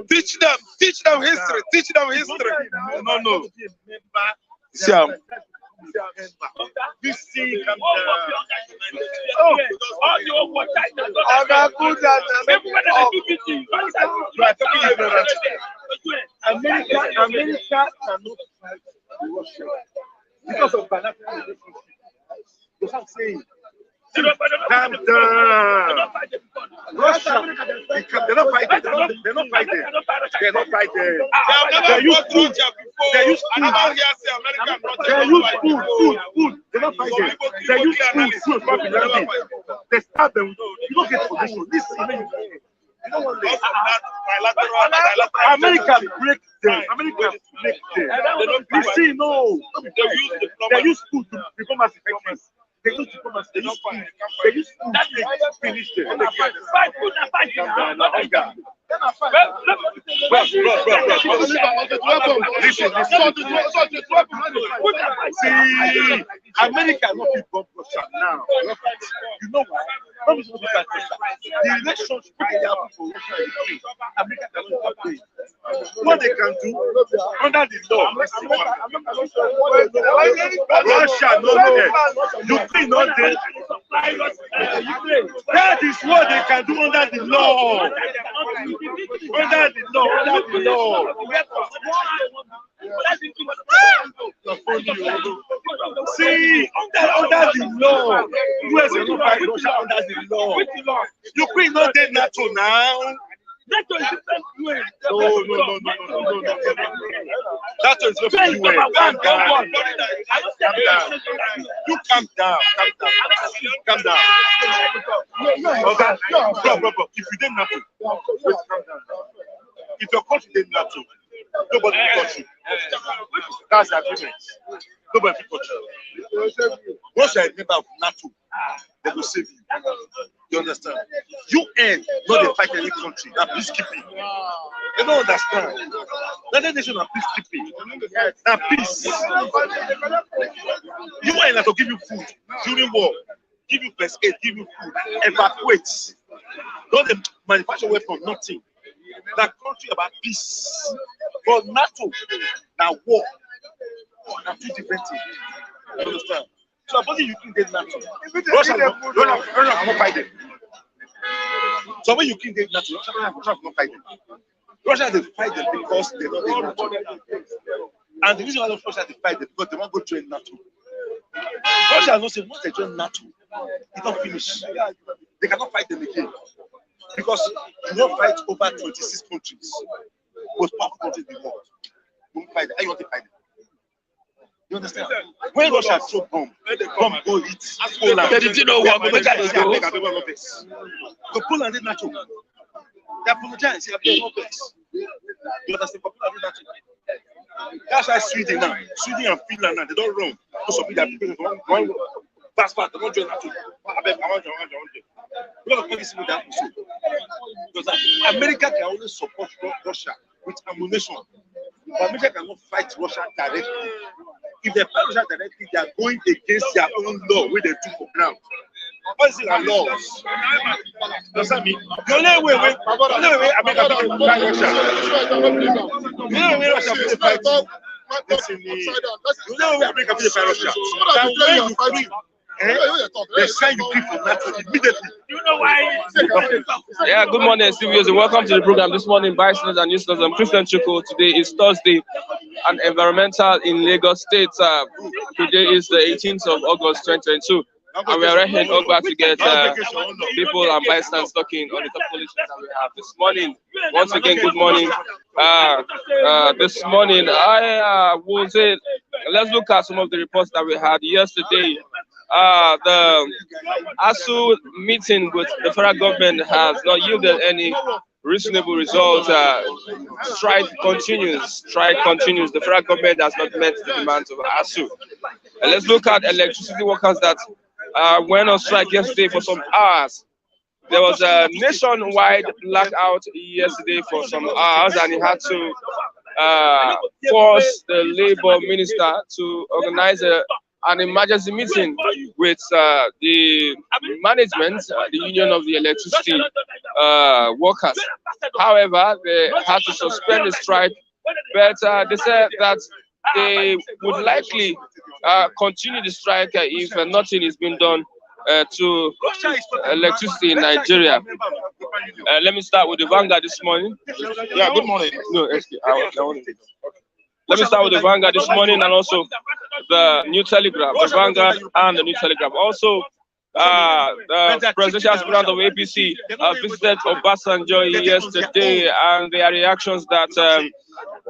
Teach them history. Teach them history. No. Siam. This thing comes America cannot fight Russia because of bilateral relationship. You can't say calm down. Russia, they're not fighting. They're not fighting. They use food. They use food. They're not fighting. They use food. They stab them. You don't get position. This is America break them. You see, no. They use food to become as effective. They use diplomacy. They use food. They use food to finish them. Listen. See, America not be bomb Russia now. You know why? The relationship they have for Russia is free. America cannot play. What they can do under the law. Russia no there. Ukraine not there. That is what they can do under the law. Under the law. See, under the law, US will not fight Russia under the law. Ukraine not there NATO now. NATO is different. No. NATO is different. Calm down. Calm down. If you didn't NATO, calm down. If your country didn't NATO, nobody will touch you. That's the agreement. Nobody will touch you. Once you are a member of NATO, they will save you. You understand? UN not they fight any country. Now peacekeeping. They don't understand. That nation are peacekeeping. Now peace. UN have to give you food during war. Give you first aid. Give you food. Evacuate. Don't they manufacture weapons? Nothing. That country about peace. But NATO, now war. Now two different things. You understand? So suppose you can get NATO. Russia will not fight them. So when you can get NATO, Russia will not fight them. Russia they fight them because they don't get NATO. And the reason why Russia they fight them because they want to go join NATO. Russia knows once they join NATO, it's not finished. They cannot fight them again. Because you don't fight over 26 countries. Most powerful countries in the world. You won't fight them. You want to fight them. You understand? When Russia throw bomb go hit Poland. They didn't know what the Poland did not. They apologize. They have no place. You understand? Poland did not. That's why Sweden and Finland now they don't run. Most of them one passport. They don't join NATO. Because America can only support Russia with ammunition. But America cannot fight Russia directly. If they fight Russia directly, they are going against their own law, which they do for ground. What is our laws? Does that mean the only way America can fight Russia? The only way Russia can fight the only way America can fight Russia. That when you free, they send you people NATO immediately. You know why? Yeah, good morning, studios, and welcome to the program this morning by Listeners and Newsletters. I'm Christian Chuko. Today is Thursday, and environmental in Lagos State. Today is the 18th of August 2022, and we are right here in Ogba to get people and bystanders talking on the top policies that we have this morning. Once again, good morning. This morning, I will say, let's look at some of the reports that we had yesterday. The ASU meeting with the federal government has not yielded any reasonable results. Strike continues. The federal government has not met the demands of ASU. And let's look at electricity workers that went on strike yesterday for some hours. There was a nationwide blackout yesterday for some hours, and he had to force the labor minister to organize an emergency meeting with the management, the Union of the Electricity Workers. However, they had to suspend the strike, but they said that they would likely continue the strike if nothing is being done to electricity in Nigeria. Let me start with the Vanguard this morning. Yeah, good morning. No, let me start with the Vanguard this morning and also the New Telegraph, the Vanguard and the New Telegraph. Also, the presidential aspirant of APC visited Obasanjo yesterday, and their reactions that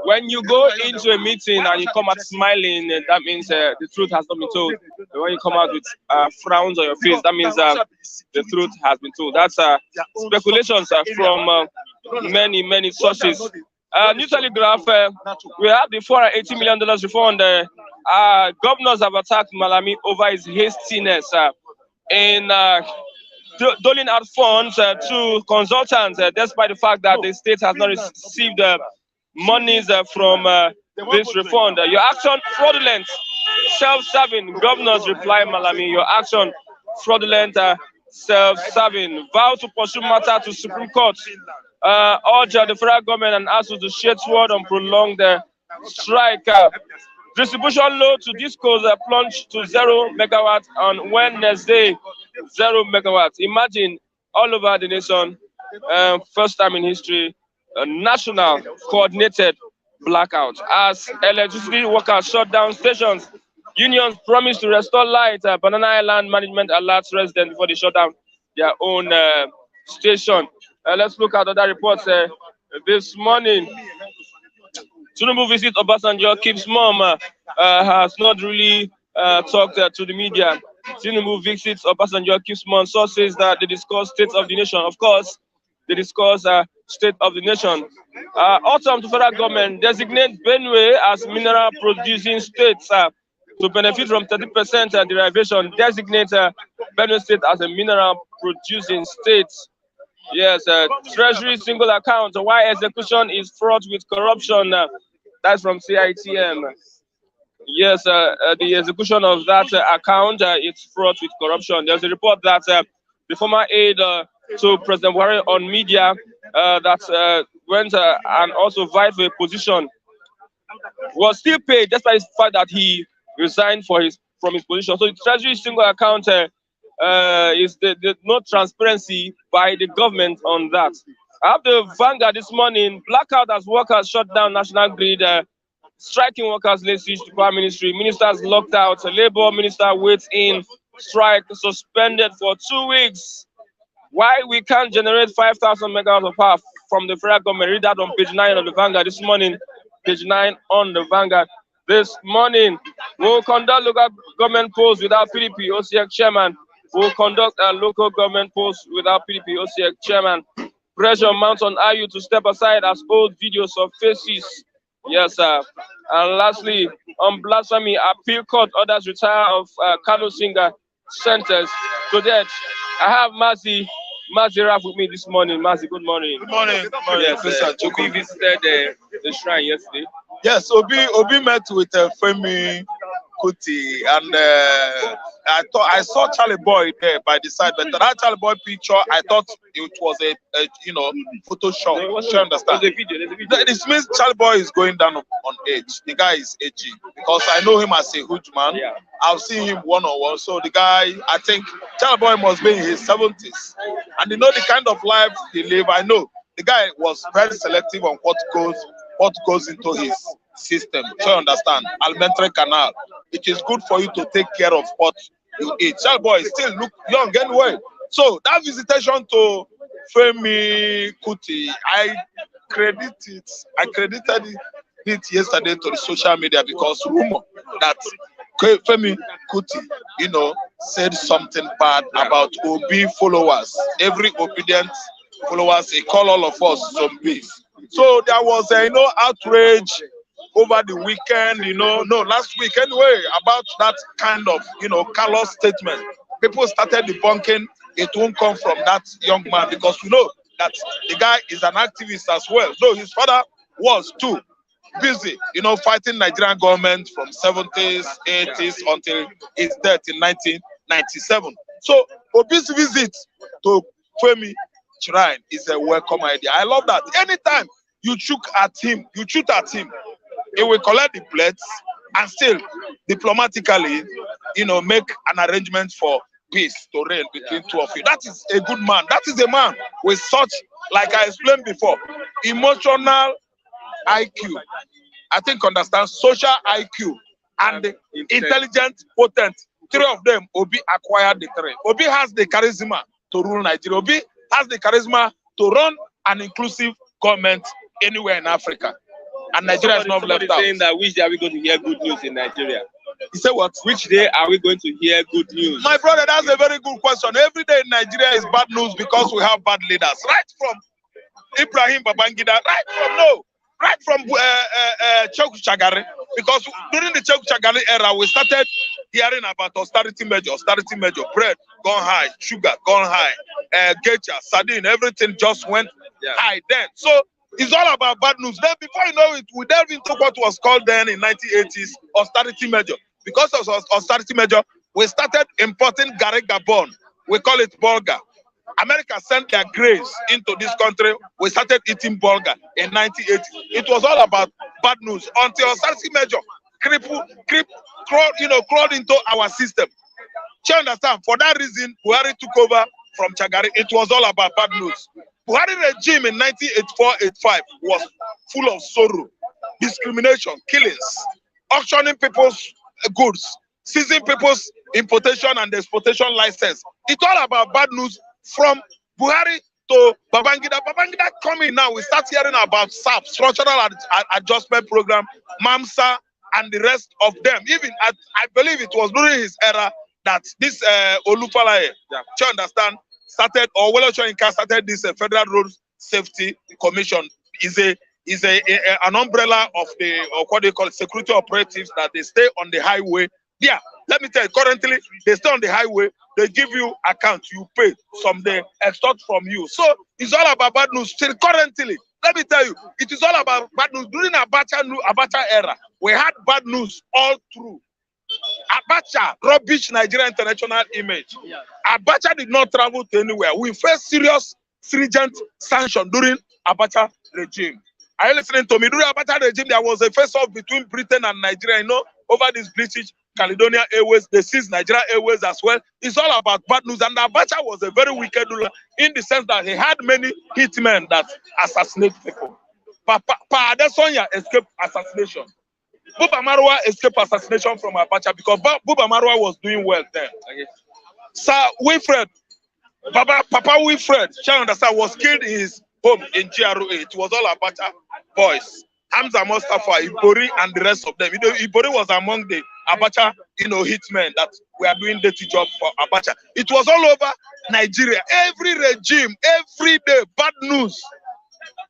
when you go into a meeting and you come out smiling, that means the truth has not been told. When you come out with frowns on your face, that means the truth has been told. That's speculations from many sources. New Telegraph, we have the $480 million refund. Governors have attacked Malami over his hastiness in doling out funds to consultants, despite the fact that the state has not received monies from this refund. Your action fraudulent, self-serving. Governors reply Malami, your action fraudulent, self-serving. Vow to pursue matter to Supreme Court. Urge the federal government and ASU to shed sword on prolonged strike. Distribution load to discos plunged to 0 megawatts on Wednesday. 0 megawatts. Imagine all over the nation, first time in history, a national coordinated blackout. As electricity workers shut down stations, unions promised to restore light. Banana Island management alerts residents before they shut down their own station. Let's look at other reports this morning. Tinubu visit Obasanjo, keeps mum, has not really talked to the media. Tinubu visits Obasanjo, keeps mum. Sources that they discuss state of the nation. Of course, they discuss state of the nation. Autumn to federal government designate Benue as mineral producing states to benefit from 30% derivation. Designate Benue state as a mineral producing state. Yes, Treasury single account. Why execution is fraught with corruption? That's from CITM. Yes, the execution of that account is fraught with corruption. There's a report that the former aide to President Buhari on media that went and also vied for a position was still paid despite the fact that he resigned from his position. So the Treasury single account is no transparency by the government on that. I have the Vanguard this morning. Blackout as workers shut down national grid. Striking workers lay siege to power ministry. Ministers locked out. Labour minister waits in. Strike suspended for 2 weeks. Why we can't generate 5,000 megawatts of power from the federal government? Read that on page 9 of the Vanguard this morning. Page 9 on the Vanguard this morning. We'll conduct local government polls without PDP OCX chairman. We'll conduct a local government polls without PDP OCX chairman. Pressure mounts on IU to step aside as old videos of faces. Yes, sir. And lastly, on blasphemy, appeal court orders retire of Kano singer sentence to death. I have Mazi Raf with me this morning. Mazi, good morning. Good morning. Good morning. Yes, Obi visited the shrine yesterday. Yes, Obi met with Femi Kuti, and I saw Charlie Boy there by the side, but that Charlie Boy picture, I thought it was a Photoshop. No, you understand? There's a video. This means Charlie Boy is going down on age. The guy is aging because I know him as a huge man. Yeah. I've seen him one-on-one. So the guy, I think Charlie Boy must be in his 70s, and you know the kind of life he live. I know the guy was very selective on what goes into his system. So you understand? Alimentary canal. It is good for you to take care of what you eat. Child boy still look young anyway. So that visitation to Femi Kuti, I credited it yesterday to the social media because rumor that Femi Kuti, said something bad about Obi followers. Every obedient followers, he call all of us zombies. So there was outrage over the weekend, last week anyway, about that kind of, callous statement. People started debunking it won't come from that young man because we know that the guy is an activist as well. So his father was too. busy, you know, fighting Nigerian government from 70s, 80s until his death in 1997. So Obi's visit to Femi Shrine is a welcome idea. I love that. Anytime you shoot at him, he will collect the plates and still diplomatically, you know, make an arrangement for peace to reign between two of you. That is a good man. That is a man with such, like I explained before, emotional IQ. I think understand social IQ and intelligent, potent. Three of them, Obi acquired the three. Obi has the charisma to rule Nigeria. Obi has the charisma to run an inclusive government anywhere in Africa. And Nigeria is not left out. Saying that which day are we going to hear good news in Nigeria? You say what? Which day are we going to hear good news? My brother, that's a very good question. Every day in Nigeria is bad news because we have bad leaders. Right from Ibrahim Babangida, right from Cheku Chagari. Because during the Cheku Chagari era, we started hearing about austerity measure, bread gone high, sugar gone high, getcha, sardine, everything just went high then. So it's all about bad news. Then before you know it, we delve into what was called then in 1980s austerity measure. Because of austerity measure, we started importing Gare Gabon. We call it Bulgar. America sent their grains into this country. We started eating Bulgar in 1980. It was all about bad news until austerity measure crawled into our system. You understand? For that reason, Buhari took over from Chagari. It was all about bad news. Buhari regime in 1984-85 was full of sorrow, discrimination, killings, auctioning people's goods, seizing people's importation and exportation license. It's all about bad news from Buhari to Babangida. Babangida coming now, we start hearing about SAP, Structural Adjustment Program, MAMSA, and the rest of them. Even I believe it was during his era that this Olufalaye, you understand, started, or Welo Soyinka started this Federal Road Safety Commission. Is an umbrella of the, or what they call it, security operatives that they stay on the highway. Yeah, let me tell you, currently they stay on the highway, they give you account, you pay, some they extort from you. So it's all about bad news. Still currently, let me tell you, it is all about bad news. During Abacha era, we had bad news all through. Abacha rubbish Nigeria international image. Abacha did not travel to anywhere. We faced serious stringent sanction during Abacha regime. Are you listening to me? During Abacha regime, there was a face-off between Britain and Nigeria, you know, over this British Caledonia Airways. They seized Nigeria Airways as well. It's all about bad news. And Abacha was a very wicked ruler in the sense that he had many hitmen that assassinate people. Pa Adesonya escaped assassination. Buba Marwa escaped assassination from Abacha because Buba Marwa was doing well then. Sir Wilfred, Papa Wilfred, shall understand, was killed in his home in GRA. It was all Abacha boys. Hamza Mustafa, Ibori, and the rest of them. You know, Ibori was among the Abacha, you know, hitmen that were doing dirty job for Abacha. It was all over Nigeria. Every regime, every day, bad news.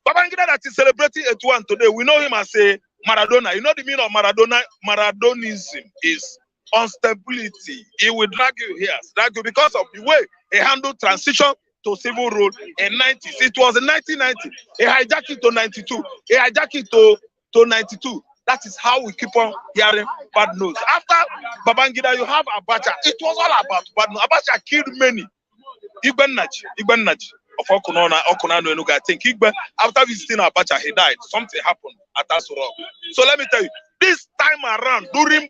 Babangida that is celebrating 81 today, we know him as a Maradona. You know the meaning of Maradona? Maradonism is instability. He will drag you here, drag you because of the way he handled transition to civil rule in 90s. It was in 1990. He hijacked it to 92. He hijacked it to 92. That is how we keep on hearing bad news. After Babangida, you have Abacha. It was all about bad news. Abacha killed many. Igben Naji of Okunano Enugu. I think Igben, after visiting Abacha, he died. Something happened at Asuro. So let me tell you, this time around, during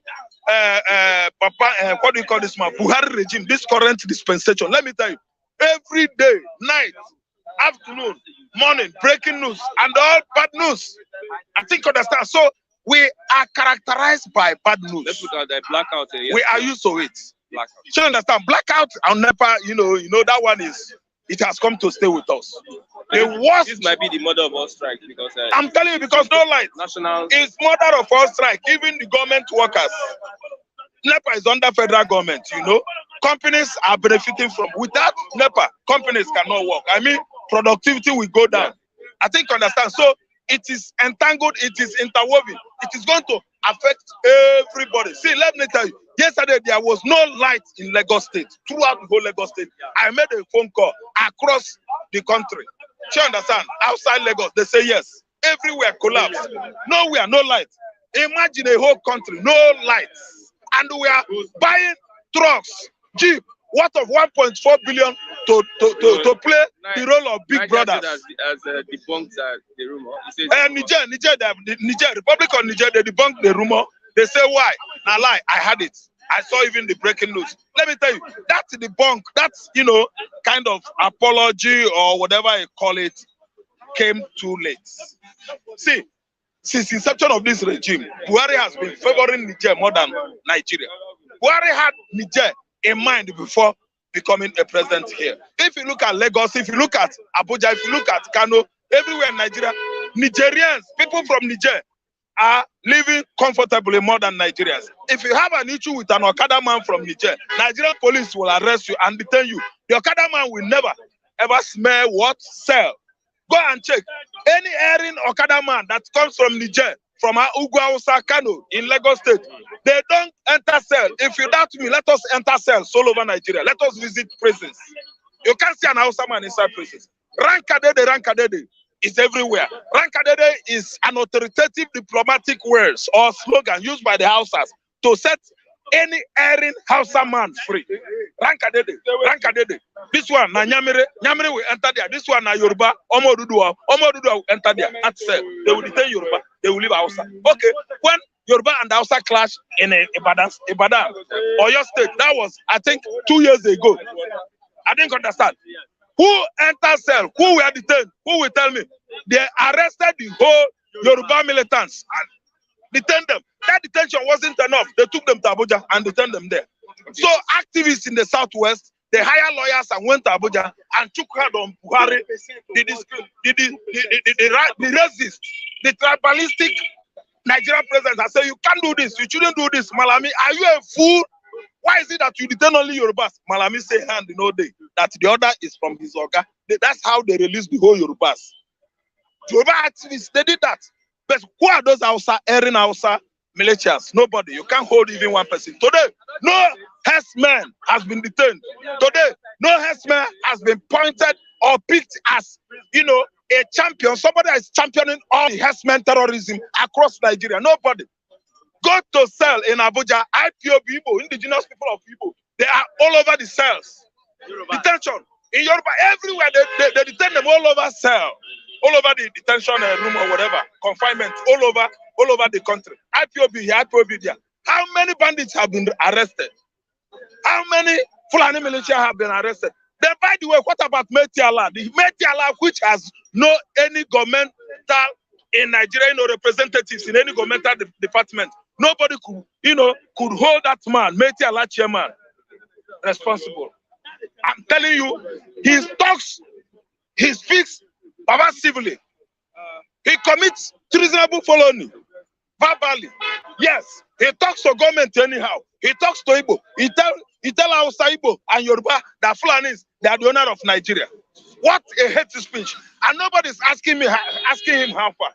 what do you call this man? Buhari regime, this current dispensation, let me tell you, every day, night, afternoon, morning, breaking news, and all bad news. I think understand. So we are characterized by bad news. Let's put out the blackout here. We are used to it. Blackout. So understand, blackout and NEPA, you know that one is, it has come to stay with us. The worst. This might be the mother of all strikes because I'm telling you, because no light. National It's mother of all strike. Even the government workers. NEPA is under federal government, you know. Companies are benefiting from. Without NEPA, companies cannot work. I mean, productivity will go down. I think understand. So it is entangled, it is interwoven. It is going to affect everybody. See, let me tell you, yesterday there was no light in Lagos State, throughout the whole Lagos State. I made a phone call across the country. Do you understand? Outside Lagos, they say yes. Everywhere collapsed. Nowhere, no light. Imagine a whole country, no lights. And we are buying trucks, Jeep, worth of 1.4 billion to play the role of Big Brothers. As debunked the rumor. Niger, Republic of Niger, they debunked the rumor. They say why? Now lie, I had it. I saw even the breaking news. Let me tell you, that's the debunk. That's, kind of apology or whatever you call it, came too late. See, since inception of this regime, Buhari has been favoring Niger more than Nigeria. Buhari had Niger in mind before becoming a president here. If you look at Lagos, if you look at Abuja, if you look at Kano, everywhere in Nigeria, Nigerians, people from Niger, are living comfortably more than Nigerians. If you have an issue with an Okada man from Niger, Nigerian police will arrest you and detain you. The Okada man will never, ever smell what? Sell. Go and check. Any erring Okada man that comes from Niger, from Ugwa Kano in Lagos State, they don't enter cell. If you doubt me, let us enter cells all over Nigeria. Let us visit prisons. You can't see an Hausa man inside prisons. Rankadede is everywhere. Rankadede is an authoritative diplomatic words or slogan used by the Hausas to set any erring Hausa man free. Rankadede. This one, na Nyamire will enter there. This one, na Yoruba, Omoduduwa will enter there. That's it. They will detain Yoruba. They will leave Hausa. Okay, when Yoruba and Hausa clash in Ibadan, Oyo State, that was, I think, 2 years ago. I didn't understand. Who entered cell? Who were detained? Who will tell me? They arrested the whole Yoruba militants and detained them. That detention wasn't enough. They took them to Abuja and detained them there. So activists in the southwest, they hired lawyers and went to Abuja and took hard on Buhari, the racist, the tribalistic Nigerian president. I say, you can't do this. You shouldn't do this. Malami, are you a fool? Why is it that you detain only Yorubas? Malami say hand in all day that the order is from his orga. That's how they released the whole Yorubas. Yoruba activists, they did that. But who are those Hausa, erring Hausa militias? Nobody. You can't hold even one person. Today, no herdsman has been detained. Today, no herdsman has been pointed or picked as, a champion. Somebody is championing all the herdsman terrorism across Nigeria. Nobody. Go to cell in Abuja, IPOB Igbo, indigenous people of Igbo. They are all over the cells. Detention. In Yoruba, everywhere, they detain them all over cell. All over the detention room or whatever. Confinement. All over the country. IPOB here, IPOB there. How many bandits have been arrested? How many Fulani militia have been arrested? Then, by the way, what about Meti Allah? The Meti Allah, which has no any governmental in Nigeria, no representatives in any governmental department. Nobody could, could hold that man, Meti Allah chairman, responsible. I'm telling you, he talks, he speaks about civilly. He commits treasonable felony, verbally. Yes, he talks to government anyhow. He talks to Igbo. He tell Hausa, Igbo and Yoruba that Fulanis, they are the owner of Nigeria. What a hate speech. And nobody's asking him how far.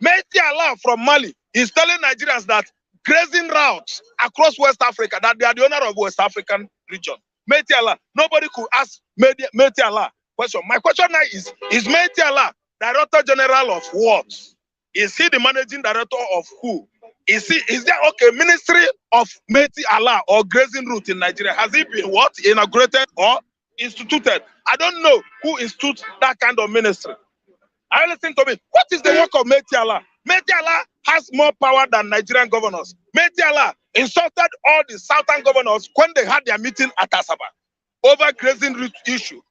Meti Allah from Mali is telling Nigerians that grazing routes across West Africa, that they are the owner of West African region. Meti Allah. Nobody could ask Meti Allah question. My question now is Meti Allah Director General of what? Is he the managing director of who? Is there Ministry of Meti Allah or grazing route in Nigeria? Has he been what? Inaugurated or instituted? I don't know who institutes that kind of ministry. I listen to me. What is the work of Meti Allah? Meti Allah has more power than Nigerian governors. Meti Allah insulted all the southern governors when they had their meeting at Asaba over grazing route issue.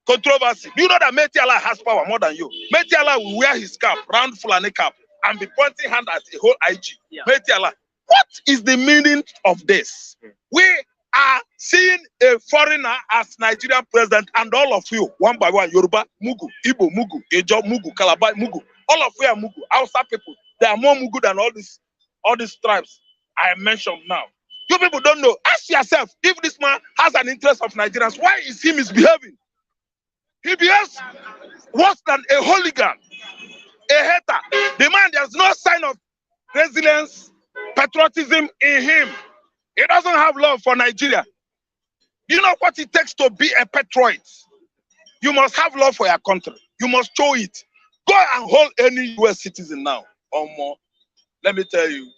Controversy. Do you know that Meti Allah has power more than you? Meti Allah will wear his cap, round Fulani cap, and be pointing hand at a whole IG. Yeah. Meti Allah. What is the meaning of this? We are seeing a foreigner as Nigerian president, and all of you, one by one, Yoruba, Mugu, Igbo, Mugu, Ejo, Mugu, Calabar, Mugu. All of you are Mugu, Hausa people. They are more Mugu than all these tribes I mentioned now. You people don't know. Ask yourself, if this man has an interest of Nigerians, why is he misbehaving? He behaves worse than a hooligan, a hater. The man, there's no sign of resilience, patriotism in him. He doesn't have love for Nigeria. You know what it takes to be a patriot? You must have love for your country. You must show it. Go and hold any US citizen now or more. Let me tell you,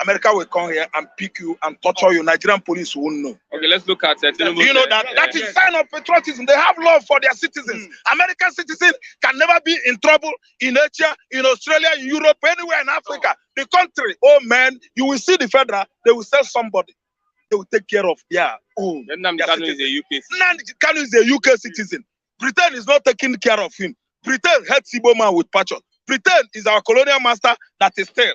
America will come here and pick you and torture you. Nigerian police won't know. Okay, let's look at it. You know that that is sign of patriotism. They have love for their citizens. American citizens can never be in trouble in Asia, in Australia, in Europe, anywhere in Africa. The country, oh man, you will see the federal, they will sell somebody. They will take care of their own. Kanu is a UK citizen. Kanu is a UK citizen. Britain is not taking care of him. Britain hates Igbo man with passion. Britain is our colonial master that is still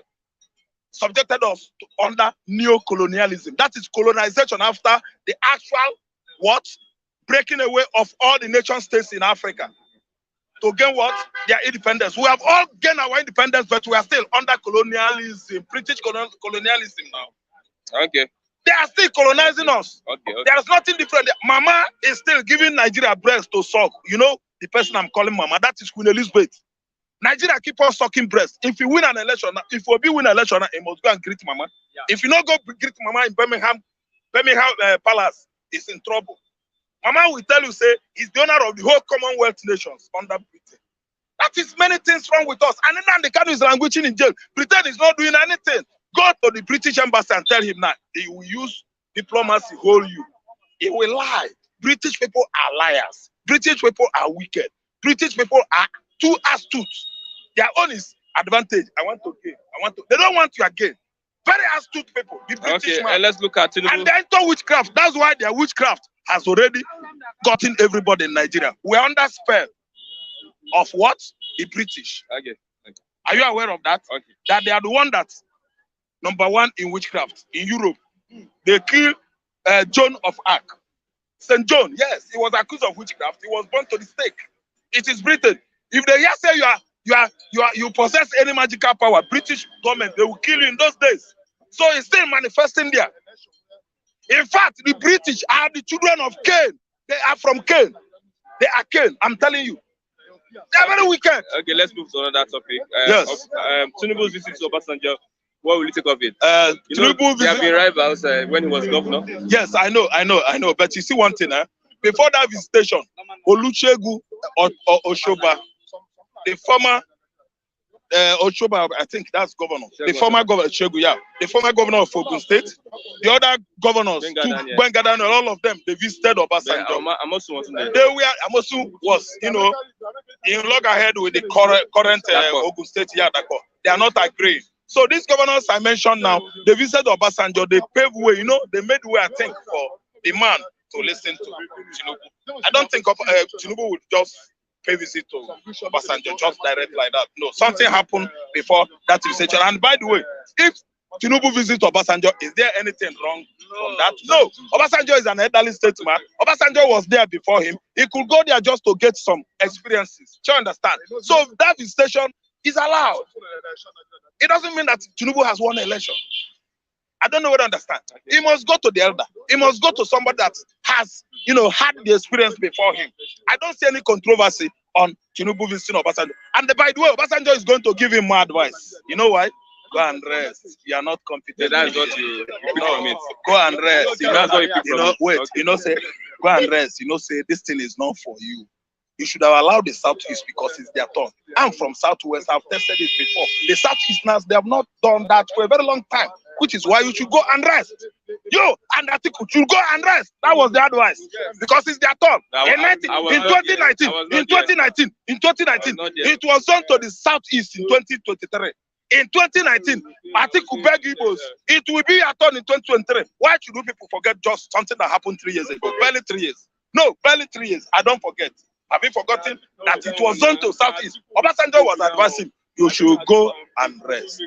subjected us to under neo-colonialism. That is colonization after the actual what? Breaking away of all the nation states in Africa to gain what? Their independence. We have all gained our independence, but we are still under colonialism, British colonialism now. Okay. They are still colonizing us. Okay. There is nothing different. Mama is still giving Nigeria breast to suck. You know, the person I'm calling Mama, that is Queen Elizabeth. Nigeria keep on sucking breast. If you win an election, if Obi win an election, he must go and greet Mama. Yeah. If you not go greet Mama in Birmingham Palace, is in trouble. Mama will tell you, say, he's the owner of the whole Commonwealth nations under Britain. That is many things wrong with us. And then the Kanu is languishing in jail. Britain is not doing anything. Go to the British embassy and tell him that he will use diplomacy, hold you. He will lie. British people are liars. British people are wicked. British people are too astute. Their own is advantage. I want to gain. They don't want you again. Very astute people. The British man. And let's look at Tinubu. And they enter witchcraft. That's why their witchcraft has already gotten everybody in Nigeria. We're under spell of what? The British. Okay. Are you aware of that? Okay. That they are the one that number one in witchcraft in Europe. They killed John of Arc. St. John, yes, he was accused of witchcraft. He was burned to the stake. It is Britain. If they hear say you possess any magical power, British government, they will kill you in those days. So it's still manifesting there. In fact, the British are the children of Cain. They are from Cain. They are Cain. I'm telling you. They are very wicked. Okay, let's move to another topic. Yes. Tinubu's visit to Obasanjo. What will you take of it? Tinubu they have been rivals when he was governor. Yes, I know. But you see one thing, before that visitation, Olusegun or Oshoba, the former Oshoba, I think that's governor. The former governor, Shegu, yeah. The former governor of Ogun State. The other governors, Bengadan, all of them, they visited Obasanjo. Amosu was, you know, in loggerhead with the current Ogun State, yeah, they are not agreeing. So these governors I mentioned now, they visited Obasanjo, they paved way, you know, they made way, I think, for the man to listen to Tinubu. I don't think Tinubu would just pay visit to Obasanjo just direct like that. No, something happened before that visitation. And by the way, if Tinubu visits Obasanjo, is there anything wrong from that? No. Obasanjo is an elderly statesman. Obasanjo was there before him. He could go there just to get some experiences. Do you understand? So that visitation is allowed. It doesn't mean that Tinubu has won an election. I don't know what to understand. He must go to the elder. He must go to somebody that has, you know, had the experience before him. I don't see any controversy on Tinubu visiting Obasanjo. And by the way, Obasanjo is going to give him more advice. You know why? Go and rest. You are not competent. Yeah, that's what you pick from it. Go and rest. You know, that's what you pick from it. Wait, okay. You know, say, go and rest. You know, say, this thing is not for you. You should have allowed the Southeast because it's their turn. I'm from Southwest. I've tested it before. The Southeasterners, they have not done that for a very long time, which is why you should go and rest. You and Atiku should go and rest. That was the advice because it's their turn. In 2019, it was done to the Southeast in 2023. In 2019, Atiku begged Igbos, it will be a turn in 2023. Why should you people forget just something that happened 3 years ago? Barely 3 years. No, barely 3 years. I don't forget. Have you forgotten that it was done to Southeast? Obasanjo was advising you should go and rest.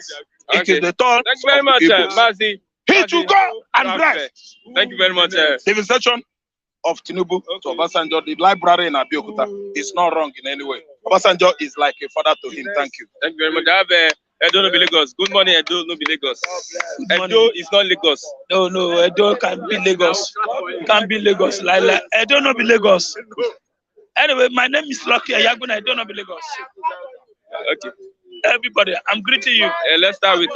Okay. It is the turn. Thank you very much, Mazi. He should go and rest. Thank you very much. The visitation of Tinubu to Obasanjo, the library in Abiyokuta, is not wrong in any way. Obasanjo is like a father to him. Thank you. Thank you very much. I have Edo no be Lagos. Good morning, Edo no be Lagos. Edo is not Lagos. No, Edo can be Lagos. Can be Lagos. Like Edo no be Lagos. Anyway, my name is Lucky Ayagun. I don't know Lagos. Okay. Everybody, I'm greeting you. Let's start with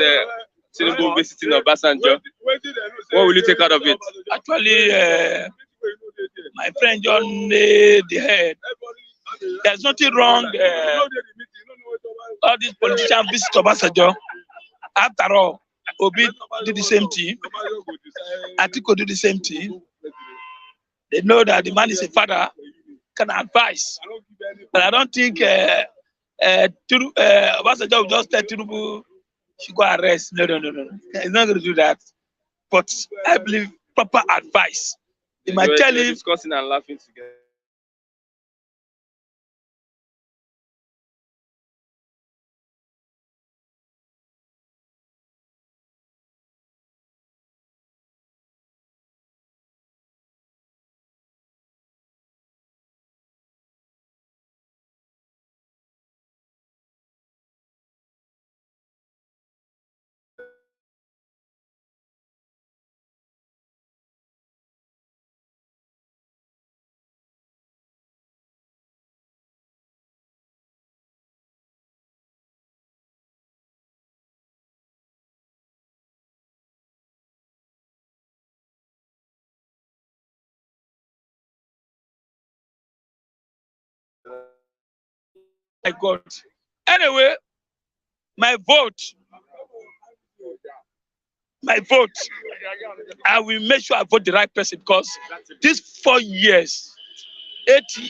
Tinubu visiting Obasanjo. What will you take out of it? Actually, my friend John nailed the head. There's nothing wrong all these politicians visit Obasanjo. After all, Obi did the same thing. Atiku did the same thing. They know that the man is a father, can advise. But I don't think Obasanjo will just tell Tinubu she go arrest. No. He's not going to do that. But I believe proper advice. He might tell him. Discussing and laughing together. My God. Anyway, my vote, I will make sure I vote the right person because these 4 years,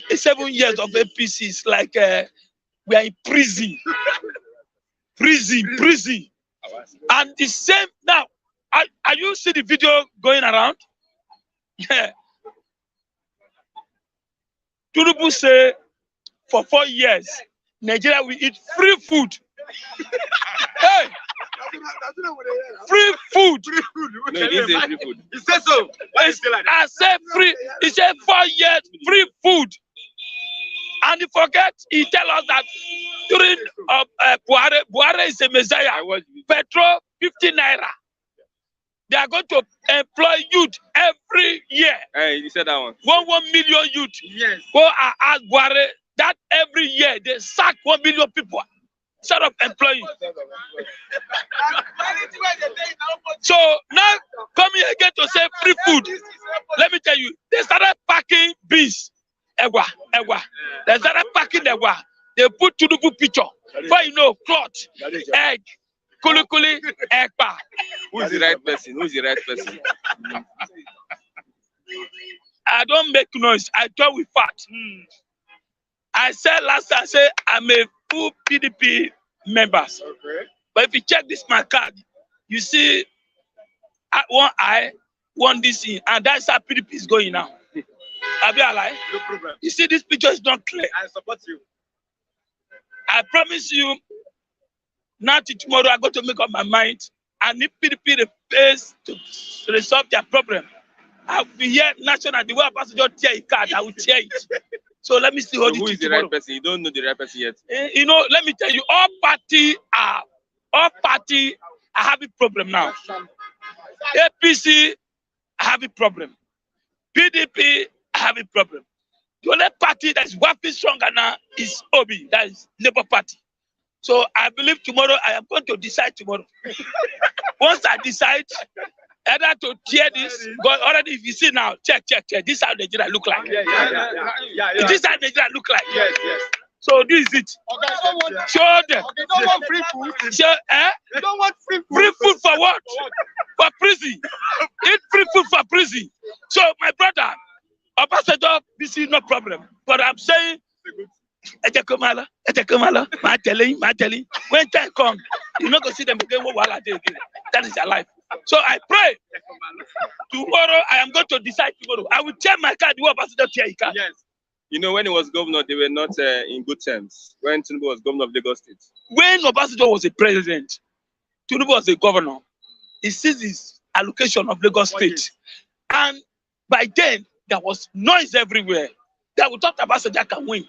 7 years of APC is like we are in prison. prison. And the same now, are you see the video going around? Yeah. Tinubu say for 4 years, Nigeria will eat free food. Hey! Free food. No, he didn't say free food. He said so. Why is it like that? I said free. He said 4 years free food. And he forget, he tell us that during Buhari is a messiah. Petrol 50 naira. They are going to employ youth every year. Hey, you said that one. 1 million youth. Yes. Go and ask Buhari that every year they sack 1 million people instead of employing. So now coming again to say free food. Let me tell you, they started packing beans. Ewa. They started packing ewa. They put Tinubu picture. For you know, cloth, egg, kuli, egg bar. Who is the right person? I don't make noise. I talk with facts. I said last time, I said I'm a full PDP members. Okay. But if you check this my card, you see one eye, one DC, and that's how PDP is going now. Have you alive? No problem. You see this picture is not clear. I support you. I promise you, now to tomorrow I'm going to make up my mind. And if PDP refuses to resolve their problem, I'll be here national. The way Obasanjo tear a card, I will tear it. So let me see So who is the right person? You don't know the right person yet. You know, let me tell you, all party are having problem now. APC are having problem. PDP are having problem. The only party that is working stronger now is Obi, that is Labour Party. So I believe tomorrow I am going to decide tomorrow. Once I decide either to tear this, but already if you see now, check. This is how Nigeria look like. Yeah. This is how Nigeria look like. Yes. So this is it. Okay, Show them. you don't want free food. Show, You don't want free food. Free food for what? For prison. Eat free food for prison. So my brother, Obasanjo, this is no problem. But I'm saying, Etekomala, my telling. When time comes, you're not going to see them again. That is their life. So I pray tomorrow. I am going to decide tomorrow. I will tear my card. You Obasanjo tear your card. Yes. You know, when he was governor, they were not in good terms. When Tinubu was governor of Lagos State. When Obasanjo was a president, Tinubu was a governor. He sees his allocation of Lagos State. And by then, there was noise everywhere. That we thought Obasanjo can win.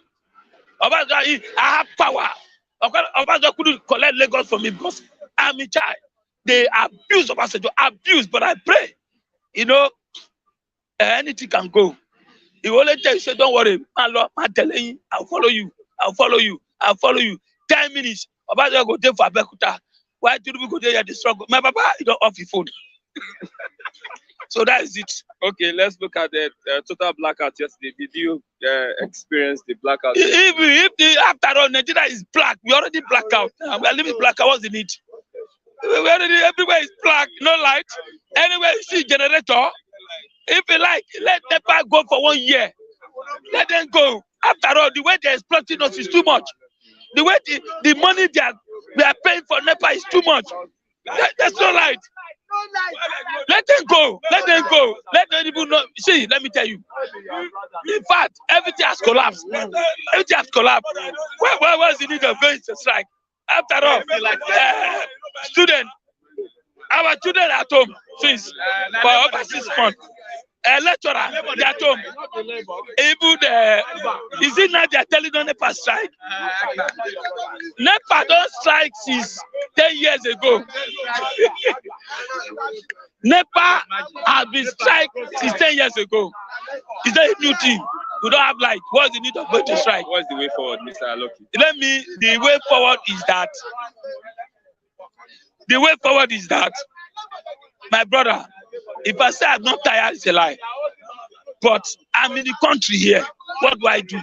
Obasanjo, I have power. Obasanjo couldn't collect Lagos from me because I'm in charge. They abuse Obasanjo, but I pray. You know, anything can go. He will only tell you, say, don't worry, my Lord, I'm telling you, I'll follow you. 10 minutes, Obasanjo go there for Abekuta. Why do we go there at the struggle? My papa, you don't off your phone. So that is it. Okay, let's look at the total blackout yesterday. Did you experience the blackout? After all, Nigeria is black. We already blacked out. We are living blackout. What's the need? We already, everywhere is black, no light. Anywhere you see generator, if you like, let NEPA go for 1 year. Let them go. After all, the way they're exploiting us is too much. The way the money we are paying for NEPA is too much. There's no light. Let them go. Let them go. Let them even know. See, let me tell you. In fact, everything has collapsed. Everything has collapsed. Where's the need of going to strike? After all, our children are at home since for over 6 months. Electoral, they're at home. Even is it now they're telling on NEPA strike? NEPA don't strike since 10 years ago. NEPA has been strike since 10 years ago. Is that a new thing? We don't have light. What's the need of going to strike? What's the way forward, Mr. Aloki? The way forward is that, my brother, if I say I'm not tired, it's a lie. But I'm in the country here. What do I do?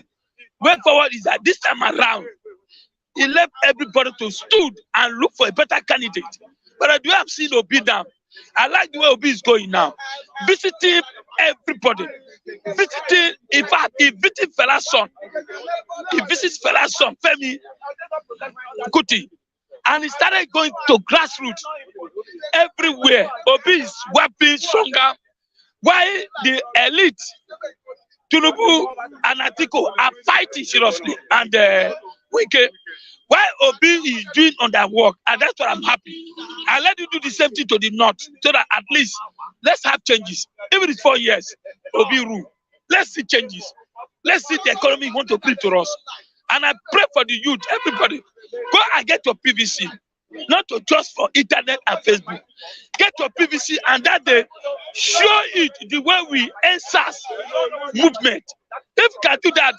Way forward is that this time around, he left everybody to stood and look for a better candidate. But I do have seen Obi now. I like the way Obi is going now. Visiting everybody. Visiting, in fact, he visited Fela's son. He visits Fela's son, Femi Kuti. And he started going to grassroots everywhere. Obi is weapon stronger. Why the elite, Tinubu and Atiku are fighting seriously, and Wike, why Obi is doing on that work, and that's what I'm happy. I let you do the same thing to the north, so that at least let's have changes. Even it's 4 years, Obi rule. Let's see changes. Let's see the economy want to bring to us. And I pray for the youth, everybody. Go and get your PVC, not to just for internet and Facebook. Get your PVC, and that they show it the way we answer movement. If we can do that,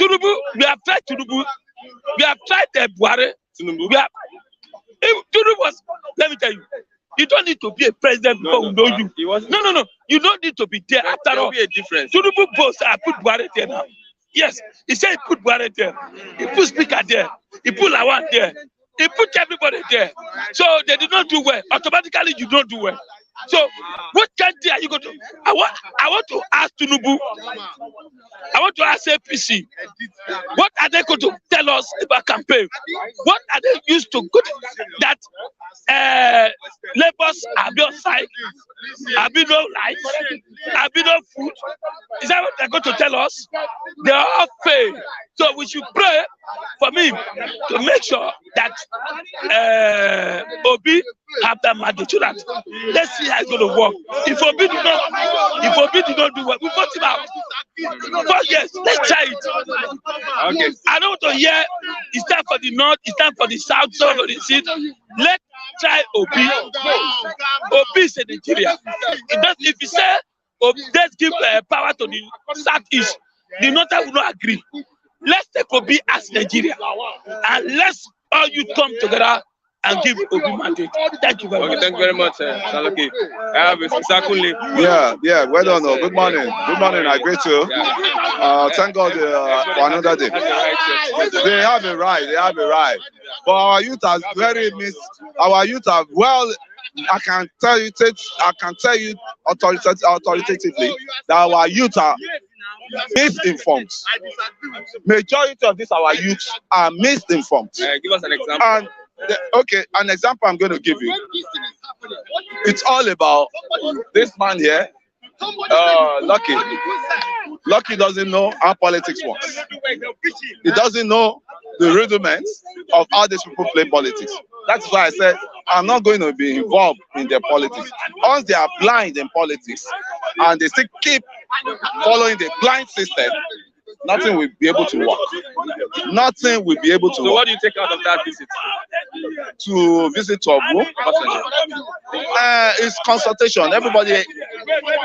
Tinubu, we have tried Tinubu, we have tried Buhari. If Tinubu was, let me tell you, you don't need to be a president before we know you. No. You don't need to be there. After all, be a difference. Tinubu boss, I put Buhari there now. Yes, he said he put Buhari there. He put Speaker there. He put Lawan there. He put everybody there. So they did not do well. Automatically, you don't do well. So what country are you going to? I want to ask Tinubu. I want to ask APC. What are they going to tell us about campaign? What are they used to go to? That labors have no sight, have no light, have no food. Is that what they're going to tell us? They are all failed. So we should pray for me to make sure that Obi have that mandate so that let's see how it's going to work. If Obi did not do well, we vote him out. But yes, let's try it. Okay. I don't want to hear it's time for the north, it's time for the south, it's time for the south. Let's try Obi. Obi is in Nigeria. If you say let's give power to the southeast, the northern will not agree. Let's take Obi as Nigeria, and let's all you come together and give Obi mandate. Thank you very much. Thank you very much, Saloki. I have Mr. Kunle. Yeah, well done. Good morning. Good morning. I greet you. Thank God for another day. They have a right. But our youth has our youth are well. I can tell you authoritatively that our youth are misinformed. Majority of our youth are misinformed. Give us an example. And an example I'm going to give you. It's all about this man here, Lucky. Lucky doesn't know how politics works. He doesn't know the rudiments of how these people play politics. That's why I said I'm not going to be involved in their politics. Once they are blind in politics and they still keep following the blind system, nothing will be able to work. Nothing will be able to work. So what do you take out of that visit? To visit Obu? It's consultation. Everybody,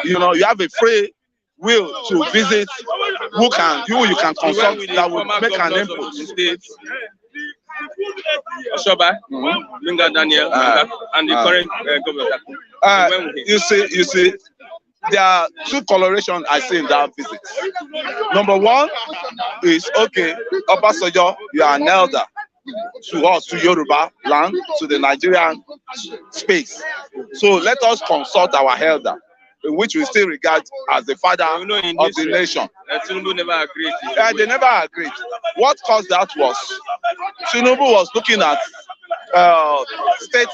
you have a free will to visit who you can consult that will make an input. Oshoba, Minga Daniel, and the current governor. You see, there are two colorations I see in that visit. Number one is, okay, Obasanjo, you are an elder to us, to Yoruba land, to the Nigerian space. So let us consult our elder, which we still regard as the father of the nation. Tinubu never agreed. Yeah, they never agreed. What caused that was Tinubu was looking at states,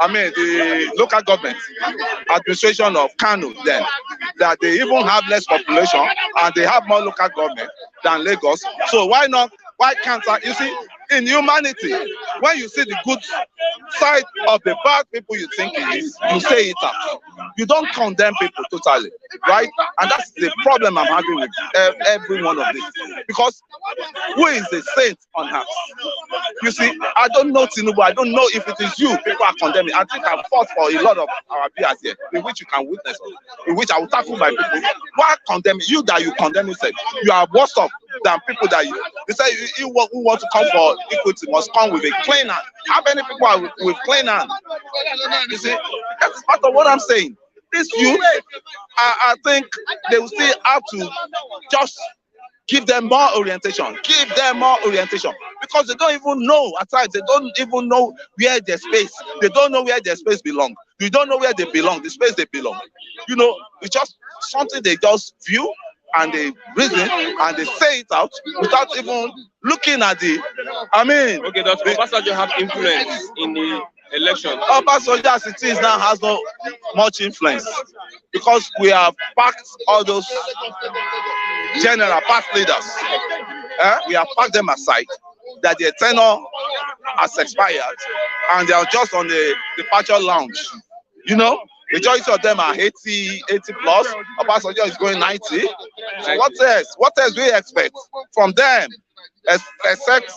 the local government administration of Kano then, that they even have less population and they have more local government than Lagos. So why can't you see, in humanity, when you see the good side of the bad people you think it is, you say it out. You don't condemn people totally, right? And that's the problem I'm having with every one of this. Because who is the saint on earth? You see, I don't know Tinubu. I don't know if it is you people are condemning. I think I've fought for a lot of our peers here, in which you can witness, in which I will tackle my people. Why condemn you that you condemn yourself? You are worse off than people that you say who want to come for equity must come with a clean hand. How many people are with clean hand? You see, that's part of what I'm saying. This youth, I think they will still have to just give them more orientation. Give them more orientation. Because they don't even know, at times, they don't even know where their space. They don't know where their space belongs. You don't know where they belong, the space they belong. You know, it's just something they just view and they reason and they say it out without even looking at the, Okay, does Obasanjo have influence in the election? Obasanjo as it is now has not much influence because we have packed all those general past leaders. We have packed them aside, that their tenure has expired and they are just on the departure lounge. You know, majority of them are 80 plus. Obasanjo is going 90. So what else? What else do we expect from them? Except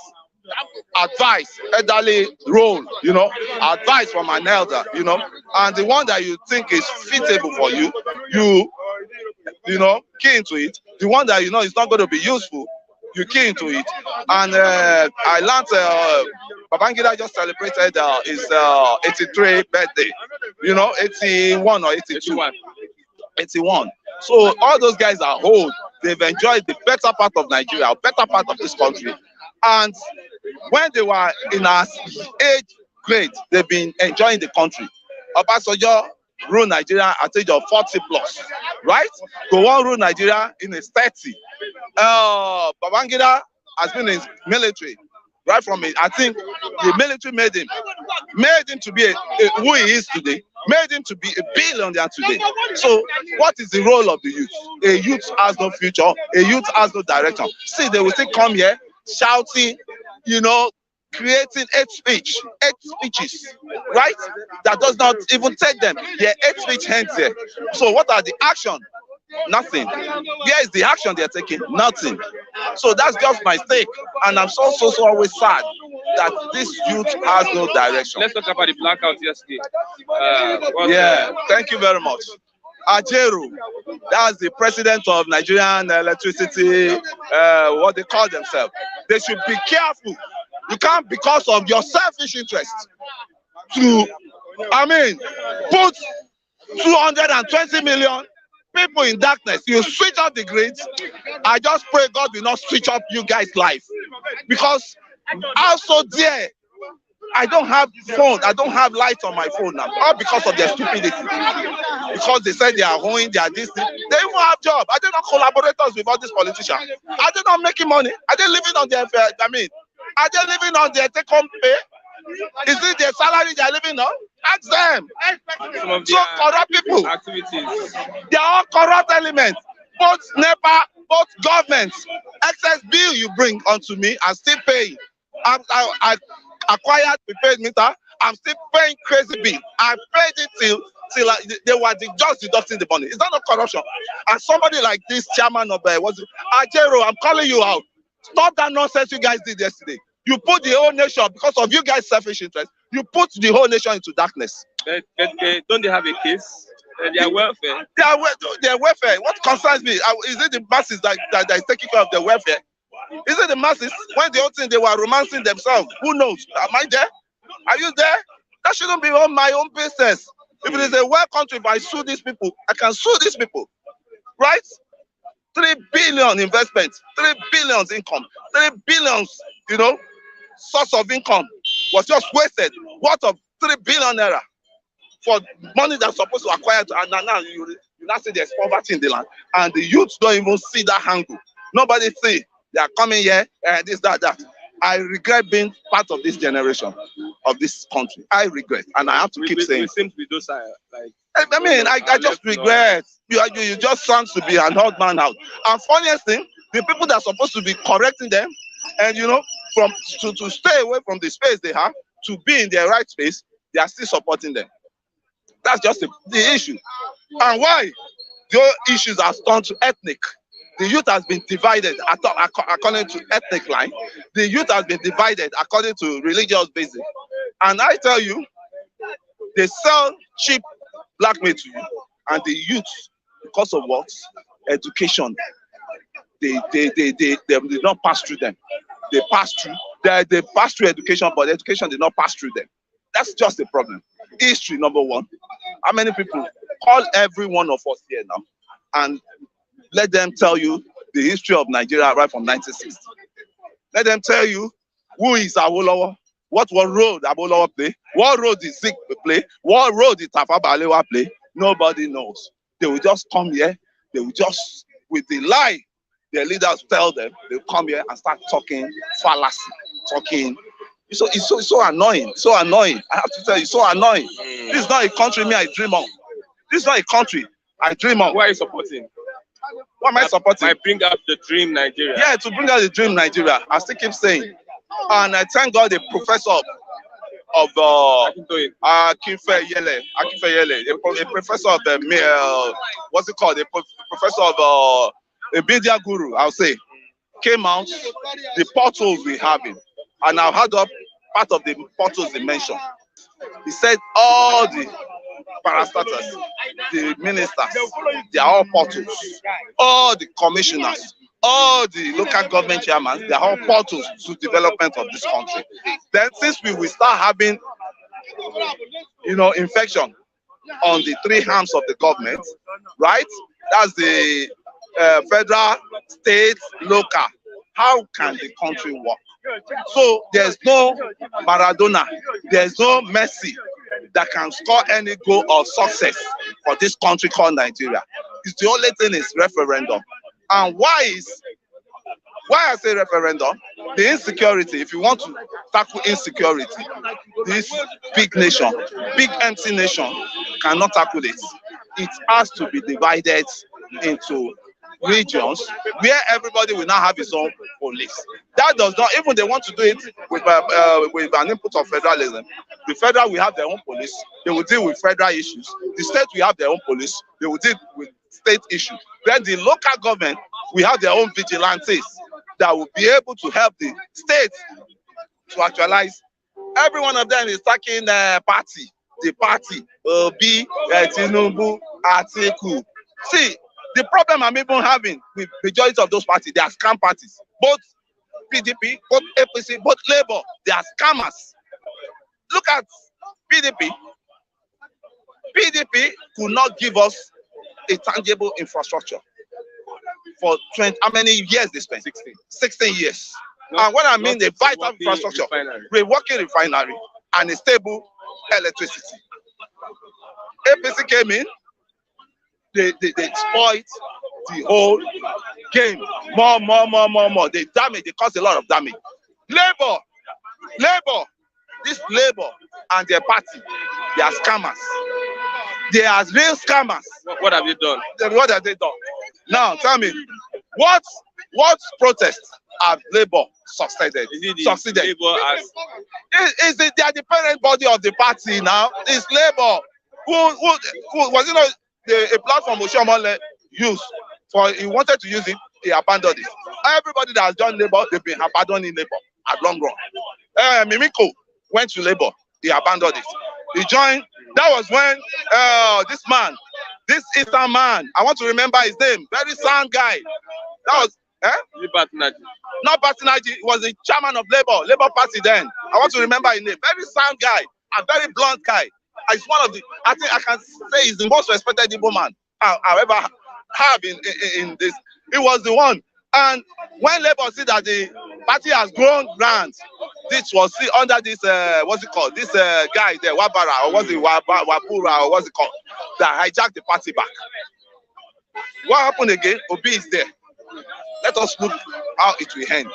advice, elderly role, you know, advice from an elder, you know, and the one that you think is fitable for you, you know, key into it. The one that you know is not going to be useful, you key into it. And I learned Babangida just celebrated his 83rd birthday, you know, 81 or 82. 81. So all those guys are old. They've enjoyed the better part of Nigeria, better part of this country. And when they were in our age grade, they've been enjoying the country. Obasanjo ruled Nigeria at the age of 40 plus, right? Gowon ruled Nigeria in his 30. Babangida has been in military right from it. I think the military made him to be who he is today, made him to be a billionaire today. So what is the role of the youth? A youth has no future, a youth has no direction. See, they will still come here shouting, you know, creating hate speeches, right? That does not even take them. Their hate speech ends here. So what are the action? Nothing. Where is the action they're taking? Nothing. So that's just my stake. And I'm so always sad that this youth has no direction. Let's talk about the blackout yesterday. Thank you very much. Ajeru, that's the president of Nigerian Electricity, what they call themselves. They should be careful. You can't, because of your selfish interest, put 220 million people in darkness. You switch off the grids. I just pray God will not switch off you guys' life. Because also there, I don't have phone. I don't have light on my phone now. All because of their stupidity. Because they said they are owing, they are this. They even have job. Are they not collaborators with all these politicians? Are they not making money? Are they living on their, are they living on their take-home pay? Is it their salary they are living on? Ask them. So corrupt people. Activities. They are all corrupt elements. Both NEPA, both governments. Excess bill you bring onto me, I'm still paying. I acquired prepaid meter. I'm still paying crazy bill. I paid it till they were just deducting the money. Is that not corruption? And somebody like this chairman of Ajero, I'm calling you out. Stop that nonsense you guys did yesterday. You put the whole nation, because of you guys' selfish interest, you put the whole nation into darkness. Don't they have a case? Their welfare. Their welfare. What concerns me? Is it the masses that is taking care of their welfare? Is it the masses? When the whole thing they were romancing themselves? Who knows? Am I there? Are you there? That shouldn't be on my own business. If it is a well country, if I sue these people, I can sue these people, right? 3 billion investment, 3 billion income, 3 billion, source of income was just wasted. What of 3 billion naira for money that's supposed to acquire, and now you now see there's poverty in the land, and the youth don't even see that angle. Nobody see they are coming here and this, that. I regret being part of this generation of this country. I regret, and I have to keep saying. We seem to be those like. I mean, I just regret. You just sound to be an old man out. And funniest thing, the people that are supposed to be correcting them, and from to stay away from the space they have to be in their right space, they are still supporting them. That's just the issue. And why the issues are turned to ethnic. The youth has been divided according to ethnic line. The youth has been divided according to religious basis. And I tell you, they sell cheap blackmail to you, and the youth, because of what? Education. They did not pass through them. They pass through education, but education did not pass through them. That's just the problem. History, number one. How many people? Call every one of us here now and let them tell you the history of Nigeria right from 1960. Let them tell you who is Awolowo, what road Awolowo play, what road did Zik play, what road did Tafawa Balewa play. Nobody knows. They will just come here. They will just, with the lie their leaders tell them, they'll come here and start talking fallacy, talking. It's so annoying. So annoying. I have to tell you, so annoying. This is not a country I dream of. This is not a country I dream of. Who are you supporting? What am I supporting? I bring up the dream Nigeria. Yeah, to bring out the dream Nigeria. I still keep saying. And I thank God the professor of Akinfe Yele, a professor of the what's it called? A professor of a media guru, I'll say, came out the portals we having. And I've had up part of the portals they mentioned. He said all the parastatals, the ministers, they are all portals. All the commissioners, all the local government chairmen, they are all portals to development of this country. Then since we will start having, infection on the 3 arms of the government, right? That's the federal, state, local. How can the country work? So there's no Maradona, there's no Messi that can score any goal of success for this country called Nigeria. It's the only thing is referendum. And why I say referendum? The insecurity, if you want to tackle insecurity, this big nation, big empty nation cannot tackle it. It has to be divided into regions where everybody will now have his own police. That does not, even they want to do it with an input of federalism. The federal will have their own police. They will deal with federal issues. The state will have their own police. They will deal with state issues. Then the local government will have their own vigilantes that will be able to help the state to actualize. Every one of them is taking party. The party will be Tinubu, Atiku. See, the problem I'm even having with majority of those parties, they are scam parties. Both PDP, both APC, both Labour, they are scammers. Look at PDP. PDP could not give us a tangible infrastructure for 20, how many years they spent? 16 years. And what I mean, the vital infrastructure, a working refinery and a stable electricity. APC came in, they spoiled the whole game. More. They damage, they caused a lot of damage. Labour, this Labour and their party, they are scammers. They are real scammers. What have you done? What have they done? Now tell me, what protests have Labour succeeded? Labour as They are the parent body of the party now. It's Labour. Who was a platform Oshiomhole used for, he wanted to use it, he abandoned it. Everybody that has done Labour, they've been abandoning Labour at long run. Mimiko went to Labour, he abandoned it. He joined. That was when this Eastern man, I want to remember his name, very sound guy. That was not Batinaji, he was the chairman of Labour Party then. I want to remember his name, very sound guy, a very blunt guy. He's one of the, I think I can say he's the most respected Igbo man I ever have in this. He was the one. And when Labour see that the party has grown grand, this was under this, what's it called? This guy there, Wabara, or what's it, Wapura, or what's it called? That hijacked the party back. What happened again? Obi is there. Let us look how it will end.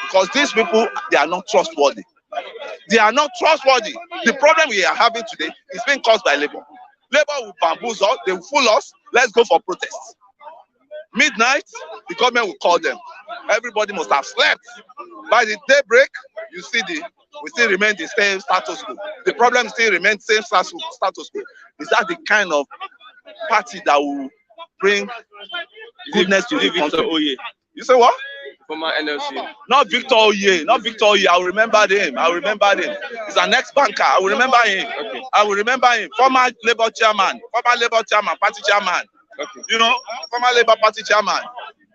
Because these people, they are not trustworthy. They are not trustworthy. The problem we are having today is being caused by Labour. Labour will bamboozle us, they will fool us. Let's go for protests. Midnight, the government will call them. Everybody must have slept. By the daybreak, you see we still remain the same status quo. The problem still remains same status quo. Is that the kind of party that will bring goodness to the country? You say what? Former NLC. Not Victor Oye. Not Victor Oye. I will remember him. He's an ex-banker. I will remember him. Okay. I will remember him. Former Labour chairman, party chairman. Okay. You know, former Labour Party chairman.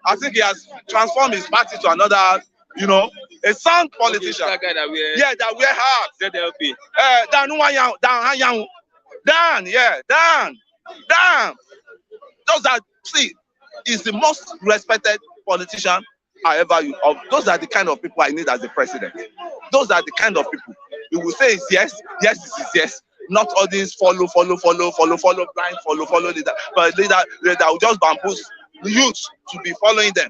I think he has transformed his party to another, you know, a sound politician. Okay, that guy that wear. Yeah, that wear hats. ZLP. Dan. Those are, see, is the most respected politician I ever use. Those are the kind of people I need as the president. Those are the kind of people. You will say it's yes, it is yes. Not all these follow, blind, follow leader. But leader will just bamboozle the youth to be following them.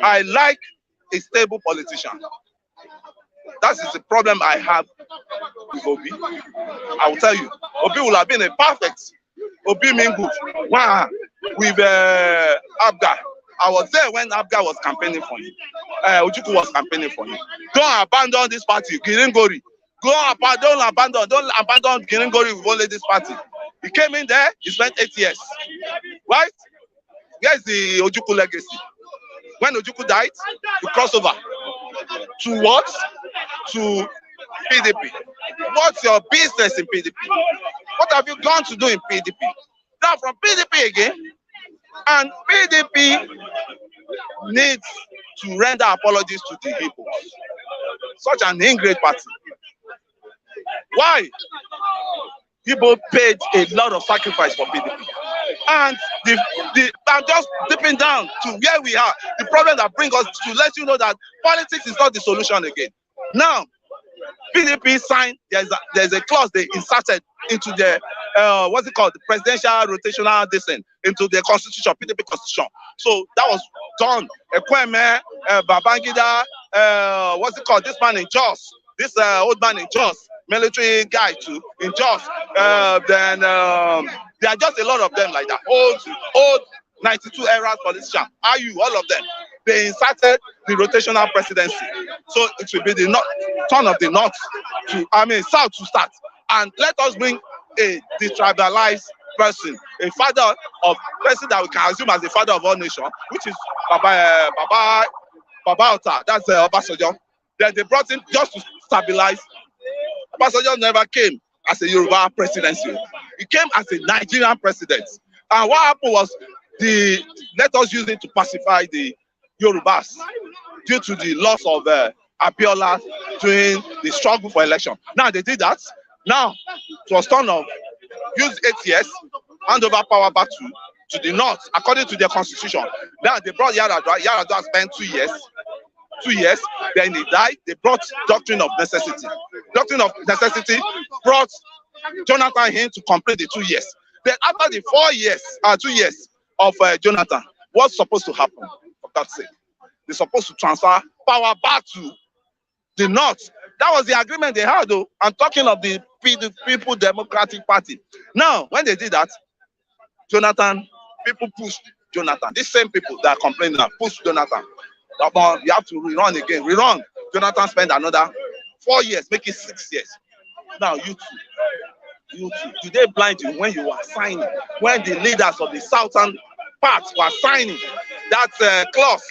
I like a stable politician. That is the problem I have with Obi. I will tell you, Obi will have been a perfect Obi Mingu with Abga. I was there when Abga was campaigning for him. Ojukwu was campaigning for him. Don't abandon this party, Giringori. Don't abandon Giringori with only this party. He came in there, he spent 8 years. Right? Here's the Ojukwu legacy. When Ojukwu died, he crossed over. To what? To PDP. What's your business in PDP? What have you gone to do in PDP? Now from PDP again, and PDP needs to render apologies to the people. Such an ingrate party. Why? People paid a lot of sacrifice for PDP. And I'm just dipping down to where we are. The problem that brings us to let you know that politics is not the solution again. Now, PDP signed, there's a clause they inserted into the, what's it called? The presidential rotational descent into the constitution, PDP constitution. So that was done. Ekweme, Babangida, what's it called? This man in Jos, this old man in Jos, military guy too, in Jos. Then there are just a lot of them like that. Old 92 era politicians. Are you all of them? They inserted the rotational presidency. So it will be the turn of the north to, south to start. And let us bring a detribalized person, a father of person that we can assume as the father of all nations, which is Baba Ota, that's Obasanjo. Then they brought him just to stabilize. Obasanjo never came as a Yoruba presidency. He came as a Nigerian president. And what happened was let us use it to pacify the Yorubas due to the loss of Abiola during the struggle for election. Now they did that. Now it was turn of use 8 years, hand over power back to the north according to their constitution. Now they brought Yaradua. Yaradua spent 2 years. 2 years, then he died. They brought doctrine of necessity. Doctrine of necessity brought Jonathan in to complete the 2 years. Then after the 2 years of Jonathan, what's supposed to happen? For God's sake, they're supposed to transfer power back to the north. That was the agreement they had, though. I'm talking of the People Democratic Party. Now, when they did that, people pushed Jonathan. These same people that are complaining now pushed Jonathan. You have to rerun again. Rerun. Jonathan spent another 4 years, make it 6 years. Now, you two, did they blind you when you were signing? When the leaders of the southern parts were signing that clause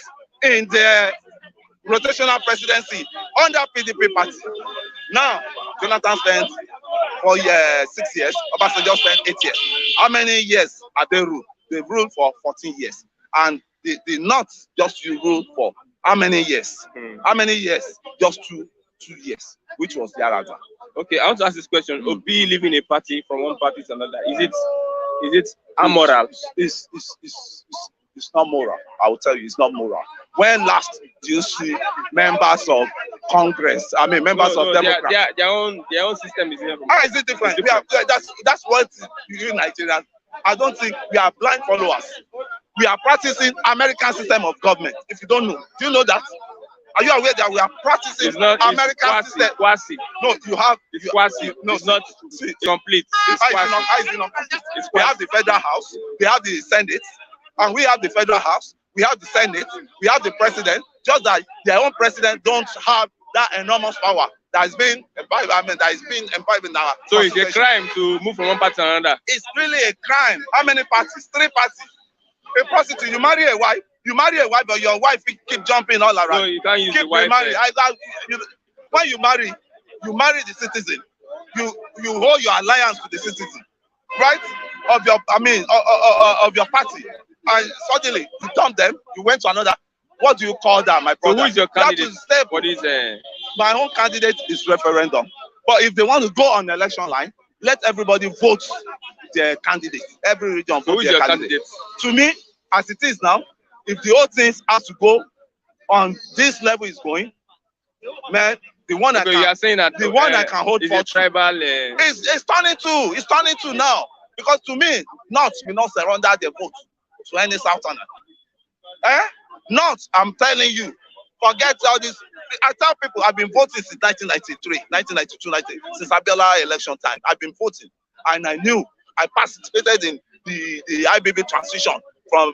in the rotational presidency under PDP party. Now, Jonathan spent 6 years. Obasanjo spent 8 years. How many years have they ruled? They've ruled for 14 years. And the North just you rule for how many years? How many years? Just 2 2 years, which was thereafter. Okay, I want to ask this question. Obi leaving a party from one party to another, is it amoral? It's not moral. I will tell you, it's not moral. When last do you see members of Congress? I mean, members of Democrats. Their own system is different. How is it different? That's what you Nigerians. I don't think we are blind followers. We are practicing American system of government. If you don't know, do you know that? Are you aware that we are practicing American system? Quasi. No, you have. It's quasi. No, it's not complete. It's quasi. We have the federal house, we have the Senate, and we have the federal house, we have the Senate, we have the president. Just that their own president don't have that enormous power that is being imbibed. I mean, that is being imbibed in our. So it's a crime to move from one party to another. It's really a crime. How many parties? 3 parties. A prostitute, you marry a wife, but your wife keep jumping all around. No, you can't use the wife. When you marry the citizen. You hold your alliance to the citizen, right? Of your party, and suddenly you dump them. You went to another. What do you call that, my brother? So who is your candidate? What is My own candidate is referendum. But if they want to go on the election line, let everybody vote their candidate. Every region vote their candidate. To me, as it is now, if the whole things have to go on this level is going, man, the one I can hold for tribal. It's turning to now, because to me, North will not surrender their vote to any Southerner. North, I'm telling you, forget all this. I tell people I've been voting since 1993, 1992, since Abiola election time. I've been voting, and I knew I participated in the IBB transition from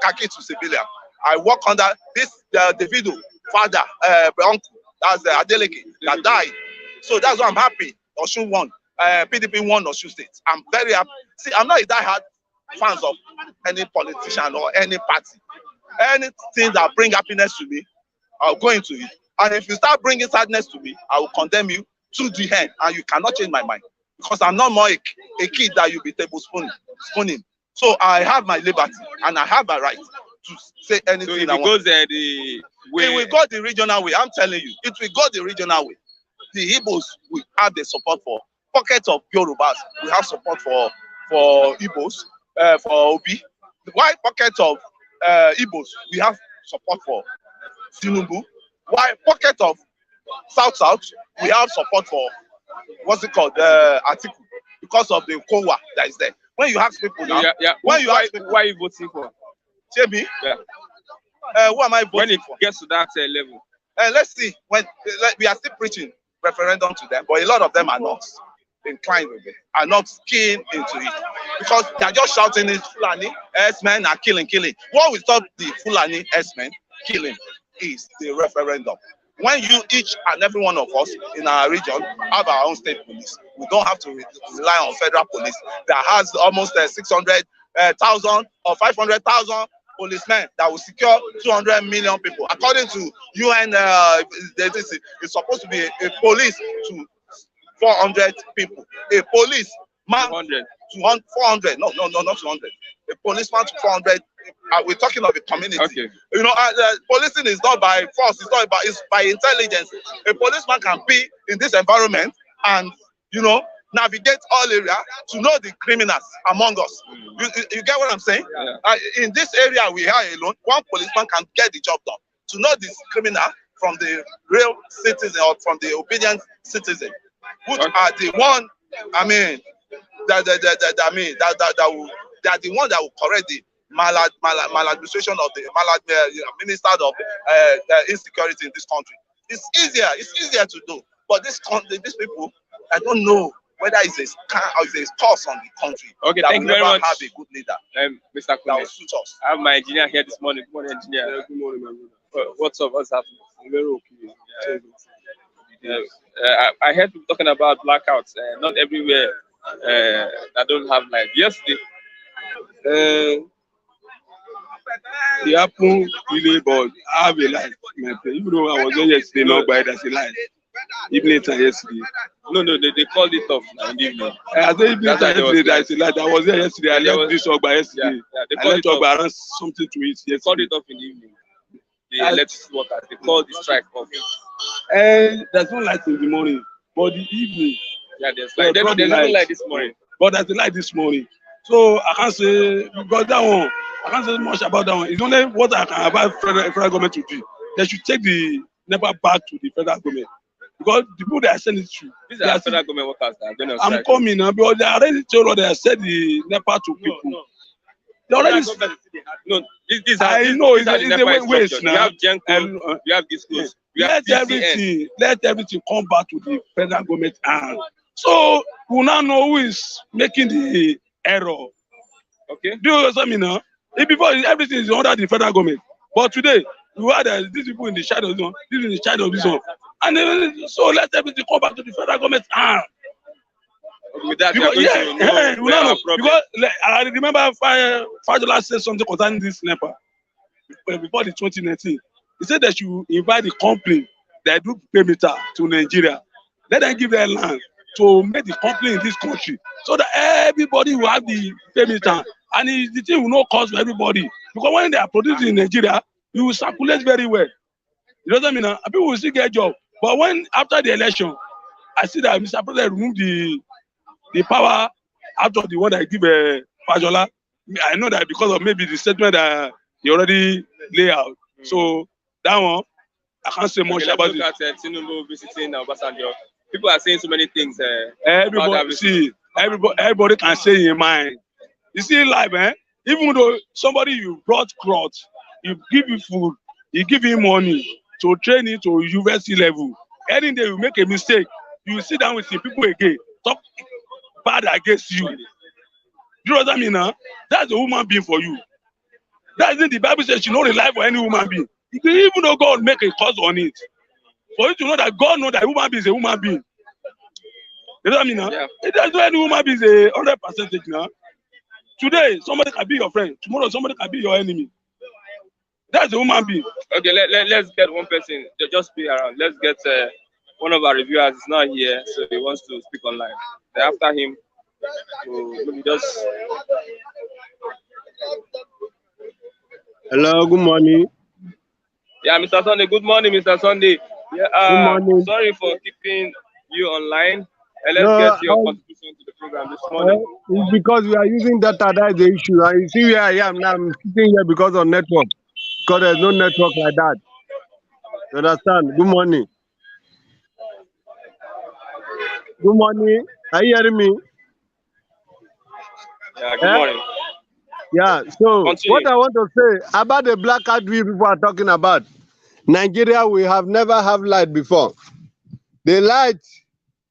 khaki to civilian. I work under this Davido father, uncle, that's Adeleke, that died. So that's why I'm happy. Osun won. PDP won Osun State. I'm very happy. See, I'm not a diehard fans of any politician or any party. Anything that bring happiness to me, I'll go into it. And if you start bringing sadness to me, I will condemn you to the end, and you cannot change my mind, because I'm not more a kid that you'll be tablespooning. So I have my liberty, and I have my right to say anything. So if it goes the way, it will go the regional way. I'm telling you, it will go the regional way. The Igbos will have the support for pockets of Yorubas. We have support for Igbos, for Obi. Why pockets of Igbos? We have support for Tinubu. Why pocket of South? We have support for what's it called? Atiku, because of the Kowa that is there. When you ask people now, why are you voting for? JB? Yeah. Who am I voting when it for? Gets to that level. Let's see. We are still preaching referendum to them, but a lot of them are not inclined with it, are not keen into it, because they are just shouting it, Fulani S-men are killing. What will stop the Fulani S-men killing is the referendum. When each and every one of us in our region have our own state police, we don't have to rely on federal police that has almost 600,000 or 500,000 policemen that will secure 200 million people. According to UN, it's supposed to be a police to 400 people. A police man to 400. No, not 200. A policeman to 400. We're talking of a community. Okay. You know, policing is not by force. It's by intelligence. A policeman can be in this environment and, navigate all area to know the criminals among us. You get what I'm saying? Yeah. In this area we are alone, one policeman can get the job done. To know this criminal from the real citizen or from the obedient citizen, which are the one, they are the one that will correct the maladministration of the minister of insecurity in this country. It's easier to do. But these people, I don't know whether it's a scam or it's a curse on the country. Okay, thank you very much. Have a good leader. Mr. That Kunle. will suit us. I have my engineer here this morning. Good morning, engineer. Good morning, my brother. What's up? What's happening? I'm very okay. I heard people talking about blackouts. Not everywhere that don't have light. Yesterday, it happened really, but I have a light. Even though I was there yesterday, not by that's a light. Evening time yesterday. No, they called it off in the evening. I said evening time yesterday, that's a light. I was there yesterday. I left this Ogba yesterday. They I left Ogba around something to eat yesterday. They called it off in the evening. The electricity workers, they called the strike off. And there's no light in the morning, but the evening. Yeah, there's light. There's no light this morning. But there's a light this morning. So I can't say, because that one, I can't say much about that one. It's only what I can about federal government to do. They should take the NEPA back to the federal government. Because the people that are sending it to, these are federal government workers that are going to strike. I'm coming now, because they already told us they have said the NEPA to people. No. They already, no, this I know it's a waste now. You have Genco, you have this close. Let everything come back to the federal government hand. So we now know who is making the error. Okay. Do you understand me now? Before everything is under the federal government, but today you had these people in the shadow of this one, this is in the shadow of this one, and then, so let everything come back to the federal government hand. With that, because, because I remember Fajola said something concerning this NEPA before the 2019. He said that you invite the company that do perimeter to Nigeria. Let them give their land to make the company in this country so that everybody will have the perimeter, and the thing will not cost for everybody. Because when they are producing in Nigeria, you will circulate very well. You know what I mean? People will still get a job. But when after the election, I see that Mr. President removed the power out of the one that I give Fajola. I know that because of maybe the statement that he already lay out. So that one, I can't say much about it. Look at Tinubu visiting Obasanjo. People are saying so many things. Everybody can say in mind. You see, life, even though somebody you brought clothes, you give him food, you give him money to train him to university level. Any day you make a mistake, you sit down with the people again, talk bad against you. Do you know what I mean now? That's a human being for you. That's it. The Bible says you don't rely for any human being. Even though God make a cause on it. For you to know that God knows that human being is a human being. You know what I mean now? Yeah. It doesn't know any human being is 100% now. Today, somebody can be your friend. Tomorrow, somebody can be your enemy. That's a human being. Okay, let's get one person. Just be around. Let's get one of our reviewers is not here, so he wants to speak online. Then after him, we'll just. Hello, good morning. Yeah, Mr. Sunday. Good morning, Mr. Sunday. Yeah, good morning. Sorry for keeping you online. Let's get your contribution to the program this morning. It's because we are using data, that's the issue. And you see where I am now, I'm sitting here because of network. Because there's no network like that. You understand? Good morning. Good morning. Are you hearing me? Yeah, good morning. Yeah, so Continue. What I want to say about the blackout we people are talking about, Nigeria, we have never have light before. The light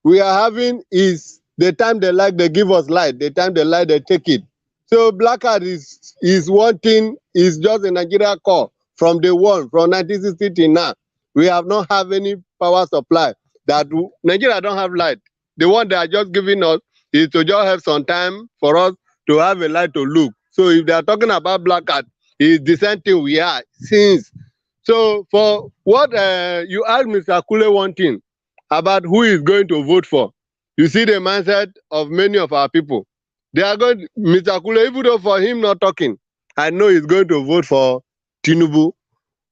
we are having is the time they like, they give us light. The time they like, they take it. So blackout is one thing, is just a Nigeria core from day one, from 1960 till now. We have not have any power supply. That Nigeria don't have light. The one they are just giving us is to just have some time for us to have a light to look. So if they are talking about blackout, it's the same thing we are since. So for what you asked Mr. Kule one thing about who is going to vote for, you see the mindset of many of our people. They are going, Mr. Kule, even though for him not talking, I know he's going to vote for Tinubu.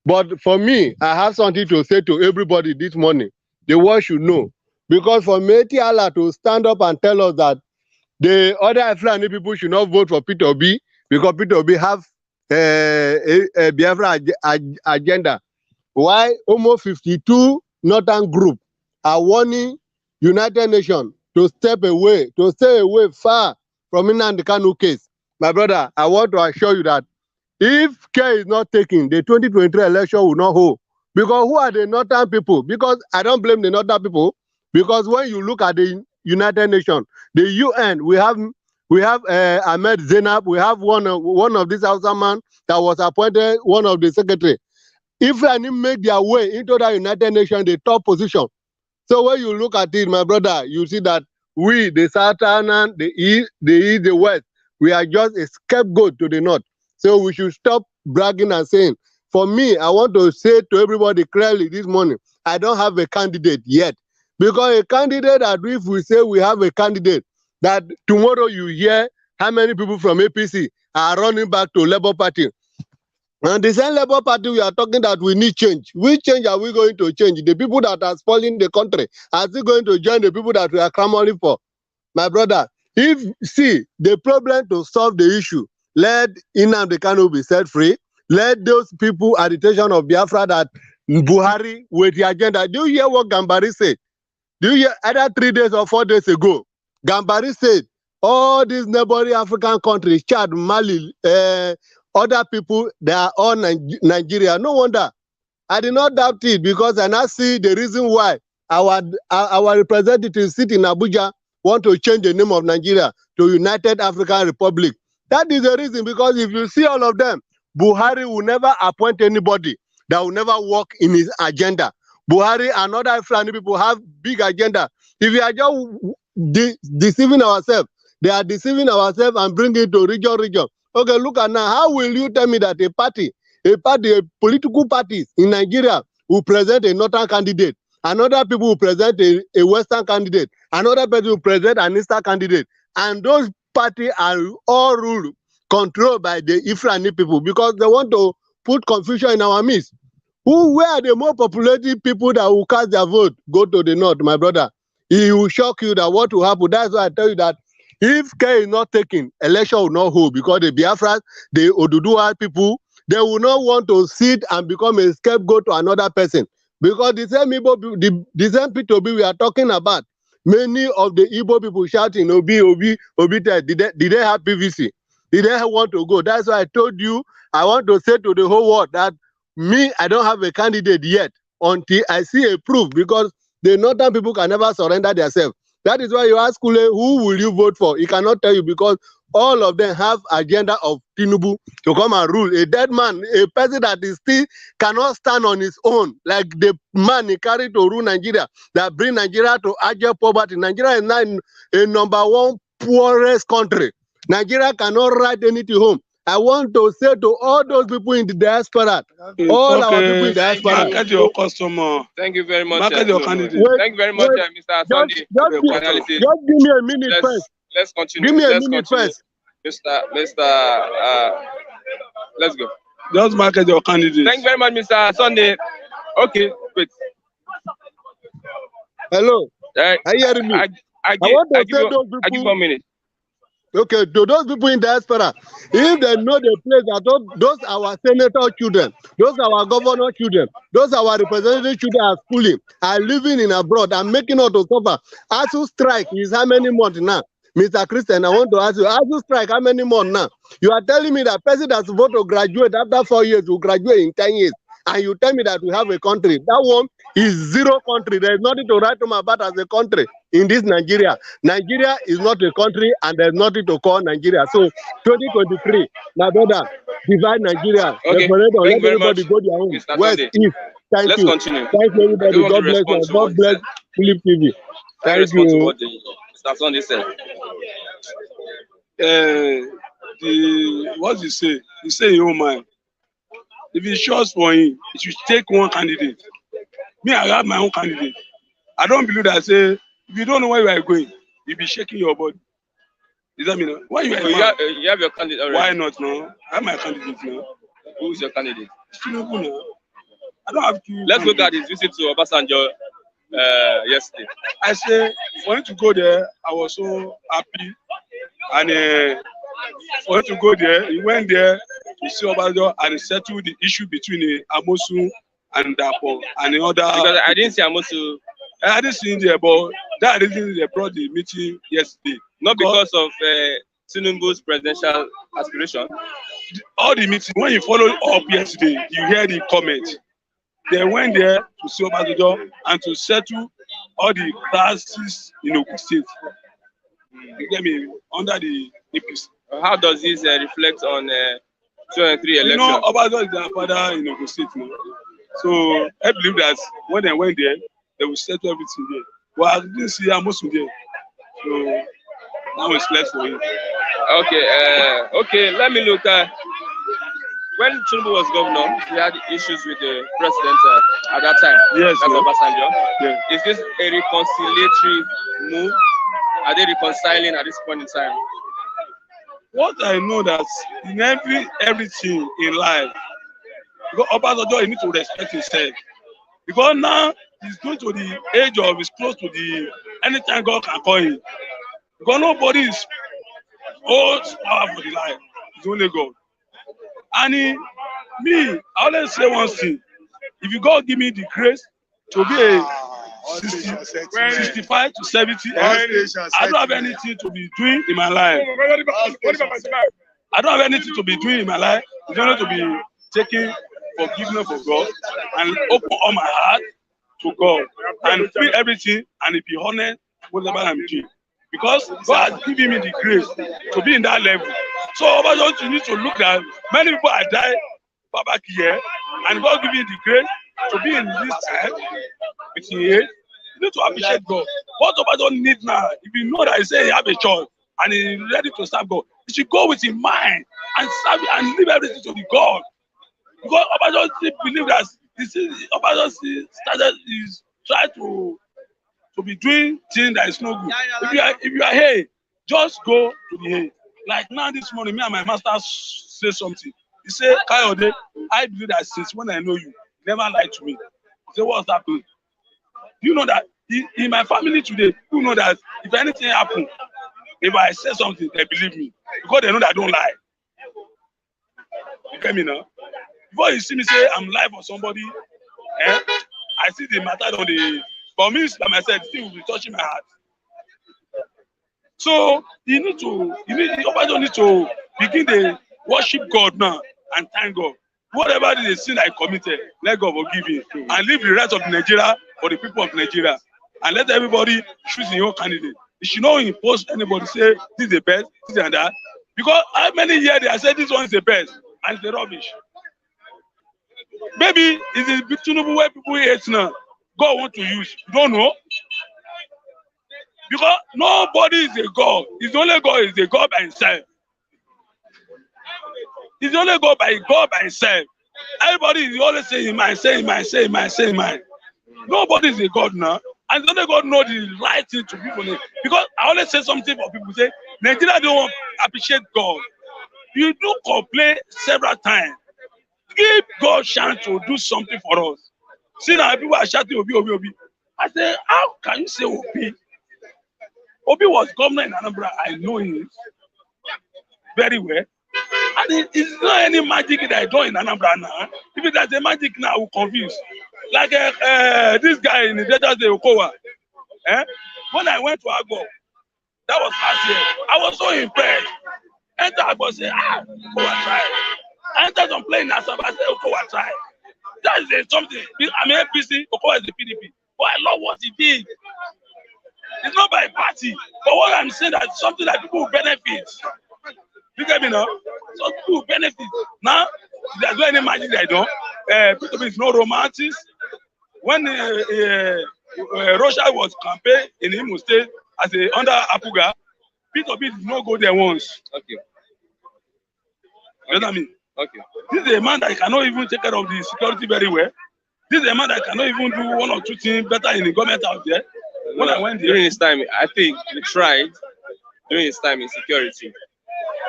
But for me, I have something to say to everybody this morning. The world should know. Because for Meti Allah to stand up and tell us that the other Fulani people should not vote for Peter Obi because Peter Obi have a Biafra agenda. Why almost 52 northern group are warning United Nations to stay away far from Nnamdi Kanu case. My brother, I want to assure you that if care is not taken, the 2023 election will not hold. Because who are the northern people? Because I don't blame the northern people. Because when you look at the United Nations, the UN, we have Ahmed Zainab, we have one of these Hausa man that was appointed one of the secretary. If any make their way into the United Nations, the top position. So when you look at it, my brother, you see that we, the Southern, the East, the West, we are just a scapegoat to the North. So we should stop bragging and saying, for me, I want to say to everybody clearly this morning, I don't have a candidate yet. Because a candidate, that if we say we have a candidate, that tomorrow you hear how many people from APC are running back to Labour Party. And the same Labour Party we are talking that we need change. Which change are we going to change? The people that are spoiling the country, are they going to join the people that we are clamoring for? My brother, if see the problem to solve the issue, let Nnamdi Kanu be set free. Let those people at the station of Biafra that Buhari with the agenda. Do you hear what Gambari said? Do you hear either 3 days or 4 days ago? Gambari said all these neighboring African countries, Chad, Mali, other people, they are all Nigeria. No wonder. I did not doubt it because I now see the reason why our representatives sit in Abuja want to change the name of Nigeria to United African Republic. That is the reason, because if you see all of them, Buhari will never appoint anybody that will never work in his agenda. Buhari and other Fulani people have big agenda. If we are just deceiving ourselves, they are deceiving ourselves and bringing it to region. Okay, look at now. How will you tell me that a political party in Nigeria will present a northern candidate, another people will present a western candidate, another person will present an eastern candidate, and those parties are all ruled, controlled by the Ifrani people because they want to put confusion in our midst. Where are the more populated people that will cast their vote? Go to the north, my brother. It will shock you that what will happen. That's why I tell you that if K is not taken, election will not hold, because the Biafras, the Oduduwa people, they will not want to sit and become a scapegoat to another person. Because the same P2B we are talking about, many of the Igbo people shouting, Obi, did they have PVC? Did they want to go? That's why I told you, I want to say to the whole world that me, I don't have a candidate yet until I see a proof, because the northern people can never surrender themselves. That is why you ask Kule, who will you vote for? He cannot tell you, because all of them have agenda of Tinubu to come and rule. A dead man, a person that is still cannot stand on his own, like the man he carried to rule Nigeria, that bring Nigeria to abject poverty. Nigeria is now a number one poorest country. Nigeria cannot write anything home. I want to say to all those people in the diaspora, all our people in the diaspora. Market your customer. Thank you very much. Market your candidate. Thank you very much, Mr. Sunday. Just give me a minute first. Let's continue. Give me a let's minute continue. first. Let's go. Just market your candidate. Thank you very much, Mr. Sunday. Okay, wait. Hello. Are you hearing me? I want to say those people. I give 1 minute. Okay, to those people in diaspora, if they know the place that those our senator children, those our governor children, those our representative children are schooling, are living in abroad, and making out to suffer. ASU strike is how many months now? Mr. Christian, I want to ask you, ASU strike how many months now? You are telling me that person that's supposed to graduate after 4 years will graduate in 10 years, and you tell me that we have a country. That one is zero country. There is nothing to write home about as a country in this Nigeria. Nigeria is not a country, and there's nothing to call Nigeria. So 2023, my brother, divide Nigeria. Okay. Let everybody go their own. West, East. Thank Let's you. Continue. Thank you, everybody. God bless you. God bless Philip TV. Thank you. What Mr. Sunday said. What you say? You say your own mind. If it's short for him, it should take one candidate. Me, I have my own candidate. I don't believe that. Say, if you don't know where you are going, you'll be shaking your body. Does that mean? Why you have your candidate already? Why not now? I have my candidate now. Who's your candidate? Tinubu now. I don't have to. Let's look at his visit to Obasanjo yesterday. I say, for him to go there, I was so happy. And for him to go there, he went there to see Obasanjo and settle the issue between Amosu and Dapo and the other. Because I didn't see Amosu. I didn't see him there, but that reason they brought the meeting yesterday. Not because of Tinubu's presidential aspiration. All the meetings, when you follow up yesterday, you hear the comment. They went there to see Obasanjo and to settle all the classes in Ogun State. You get me? Under the APC. How does this reflect on 2023 election? You know, Obasanjo is their father in Ogun State now. So I believe that when they went there, they will settle everything there. Well, I didn't see Amosu there. So now it's left for him. Okay, okay, let me look at when Tinubu was governor, he had issues with the president at that time. Yes, that's Obasanjo. Yeah. Is this a reconciliatory move? Are they reconciling at this point in time? What I know that in everything in life, Because Obasanjo, he need to respect himself. Because now he's going to the age of, he's close to the, anytime God can call him. Because nobody is holds power for the life. It's only God. And me, I always say one thing. If you God give me the grace to be a 65 to 70, I don't have anything to be doing in my life. I don't have anything to be doing in my life. It's only to be taking forgiveness for God and open all my heart to God and free everything and be honest whatever I'm doing. Because God has given me the grace to be in that level. So Obasanjo, you need to look at many people have died back here, and God give you the grace to be in this time with him. You need to appreciate God. What Obasanjo need now, if you know that he say he have a choice and he's ready to serve God, he should go with his mind and serve and leave everything to the God. Because Obasanjo believe that Obasanjo started is try to be doing things that is no good. If you are here, just go to the hay. Like now this morning, me and my master say something. He said, Kayode, I believe that since when I know you, you never lied to me. He said, what's happening? You know that in my family today, you know that if anything happens, if I say something, they believe me. Because they know that I don't lie. You get me now? Before you see me say I'm lying for somebody, I see the matter on the, for me, by myself, the thing will be touching my heart. So Obasanjo need to begin to worship God now and thank God. Whatever it is sin I committed, let God forgive him and leave the rest of Nigeria for the people of Nigeria. And let everybody choose their own candidate. You should not impose anybody say this is the best, this and that. Because how many years they have said this one is the best and it's the rubbish. Maybe it's the Tinubu where people hate now. God want to use. You don't know. Because nobody is a God. It's only God is a God by himself. It's only God by himself. Everybody is always saying mine. Nobody is a God now. And only God knows the right thing to people. Because I always say something for people say, Nigeria don't appreciate God. You do complain several times. Give God chance to do something for us. See now people are shouting Obi. I say, how can you say Obi? Obi was governor in Anambra. I know him very well. And it's not any magic that I do in Anambra now. If there's a magic now, I will confuse. Like this guy in the Delta State, Okowa. When I went to Agbo, that was last year. I was so impressed. Enter Agbo, say, Okowa try. Enter some plane in Asaba, I say, Okowa try. That is something. I'm APC, Okowa is the PDP. But I love what he did. It's not by party. But what I'm saying that something that people will benefit. You get me now? Some people will benefit. Now, there's no any magic that I don't. People is no romantics. When Russia was campaigning in Imo State as under Apuga, Peter B did not go there once. Okay. You know what I mean? Okay. This is a man that cannot even take care of the security very well. This is a man that cannot even do one or two things better in the government out there. When I went there, during his time, I think he tried during his time in security.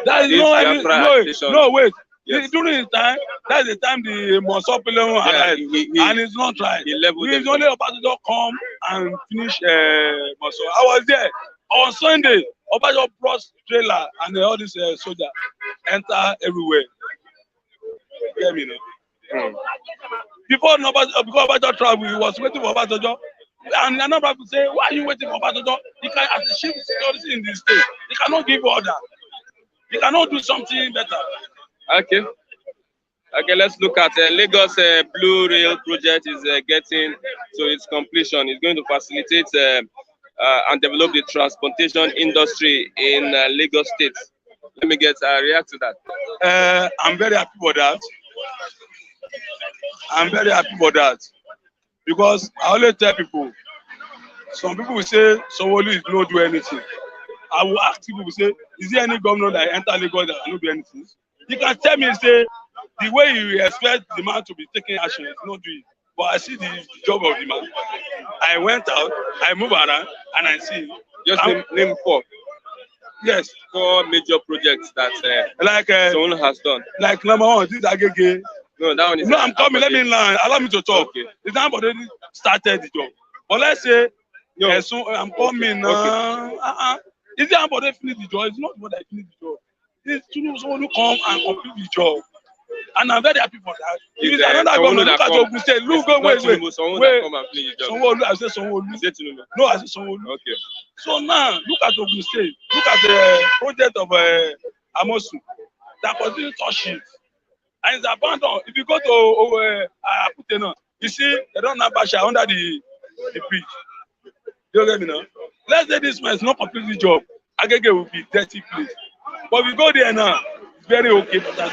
That is no, wait. Yes. During his time, that's the time the Monsopulon arrived, and it's not right. He's only about to come and finish Monso. I was there on Sunday. Obasanjo brought trailer and all these soldiers enter everywhere. You get me now? Before Obasanjo travel, he was waiting for Obasanjo. And a number of people say, why are you waiting for Obasanjo? He can, as the chief security in the state, he cannot give order. He cannot do something better. Okay, let's look at Lagos Blue Rail project is getting to its completion. It's going to facilitate and develop the transportation industry in Lagos State. Let me react to that. I'm very happy for that. Because I always tell people, some people will say Sanwo-Olu is not do anything. I will ask people, say, is there any governor that enter Lagos that cannot do anything? You can tell me, say, the way you expect the man to be taking action, it's not doing. But I see the job of the man. I went out, I move around, and I see. Just name 4. Yes. 4 major projects that like Sanwo-Olu has done. Like number 1, this Agege No, that one is. No, I'm coming. Let me learn. Allow me to talk. Okay. The time already started the job. But let's say, No. so I'm coming now. Is it about to finish the job? It's not about to finish the job. It's someone who come and complete the job. And I'm very happy for that. If it's another government, look at Ogun State. Look, wait. Come and finish the job. Sanwo-Olu, I said Sanwo-Olu. Is it Tinubu? No, I said Sanwo-Olu. Okay. So now, look at Ogun State. Look at the project of Amosu. That continue touch it. And it's abandoned. If you go to Aputena, you see they don't have Basha under the bridge. You get me now? Let's say this man is not completely job. Agege will be dirty place. But we go there now, it's very okay for that.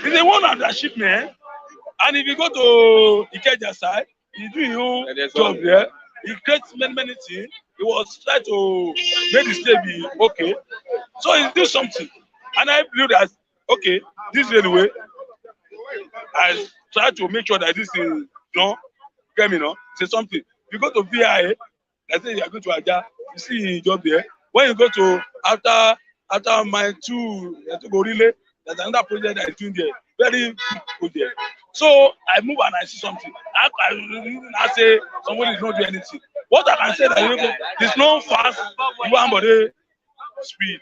It's a one under shipment. And if you go to Ikeja side, he's doing his own job there. He creates many things. He was trying to make the state be okay. So he do something. And I believe that, okay, this railway, I try to make sure that this is, get me now, say something. You go to VIA, I say you are going to Aja, you see his job there. When you go to after my two, to go relay, there's another project that is doing there. Very good there. So I move and I see something. I say somebody is not doing anything. What I can say that it's not fast, one body speed.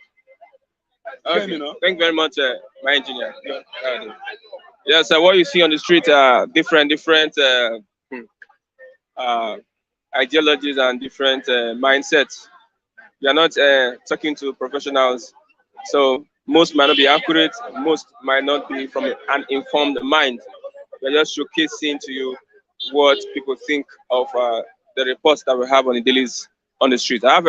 Okay. Thank you very much, my engineer. Yes, what you see on the street are different ideologies and different mindsets. We are not talking to professionals, so most might not be accurate, most might not be from an informed mind. We're just showcasing to you what people think of the reports that we have on the dailies on the street. I have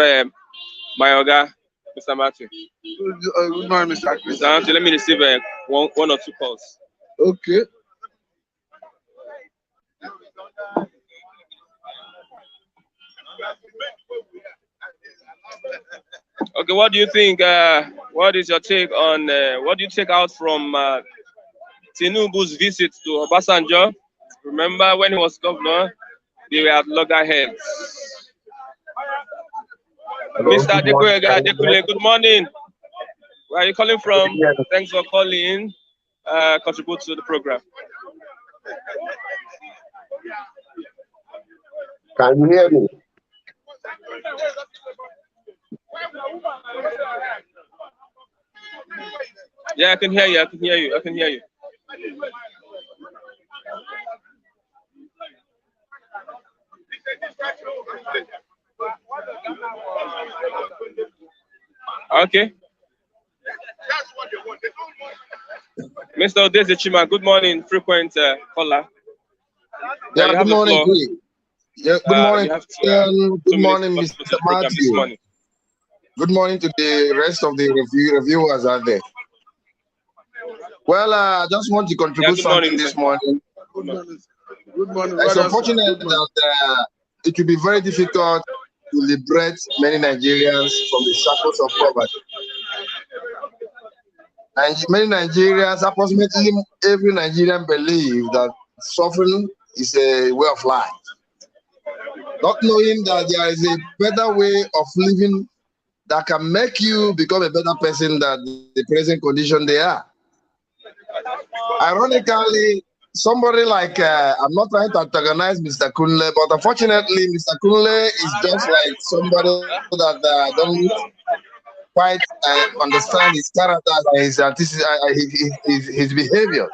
my Oga, Mr. Matthew. Good morning, Mr. Chris. Mr. Matthew, let me receive one or two calls. Okay. Okay, what do you think? What is your take on what do you take out from Tinubu's visit to Obasanjo? Remember when he was governor, they were at loggerheads. Mr. Dekule, good morning. Where are you calling from? Thanks for calling. Contribute to the program. Can you hear me? Yeah, I can hear you. I can hear you. I can hear you. Okay. Mr. Odezechima, good morning, frequent caller. Yeah, good morning. Yeah, good morning. Good morning, Mr. Matthew. Good morning to the rest of the reviewers out there. Well, I just want to contribute something this morning. Good morning. It's unfortunate that it will be very difficult to liberate many Nigerians from the shackles of poverty. And many Nigerians, approximately every Nigerian, believe that suffering is a way of life. Not knowing that there is a better way of living that can make you become a better person than the present condition they are. Ironically, somebody like, I'm not trying to antagonize Mr. Kunle, but unfortunately, Mr. Kunle is just like somebody that don't quite understand his character and his behavior.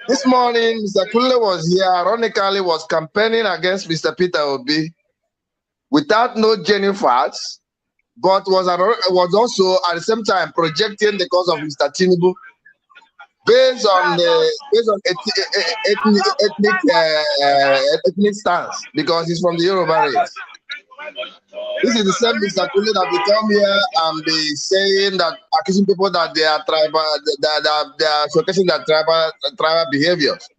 This morning, Mr. Kunle was here, ironically, was campaigning against Mr. Peter Obi without no genuine facts, but was also at the same time projecting the cause of Mr. Tinubu based on ethnic stance, because he's from the Yoruba race. This is the same Mr. Kunle that will come here and be saying that, accusing people that they are tribal, that they are showcasing their tribal behaviors.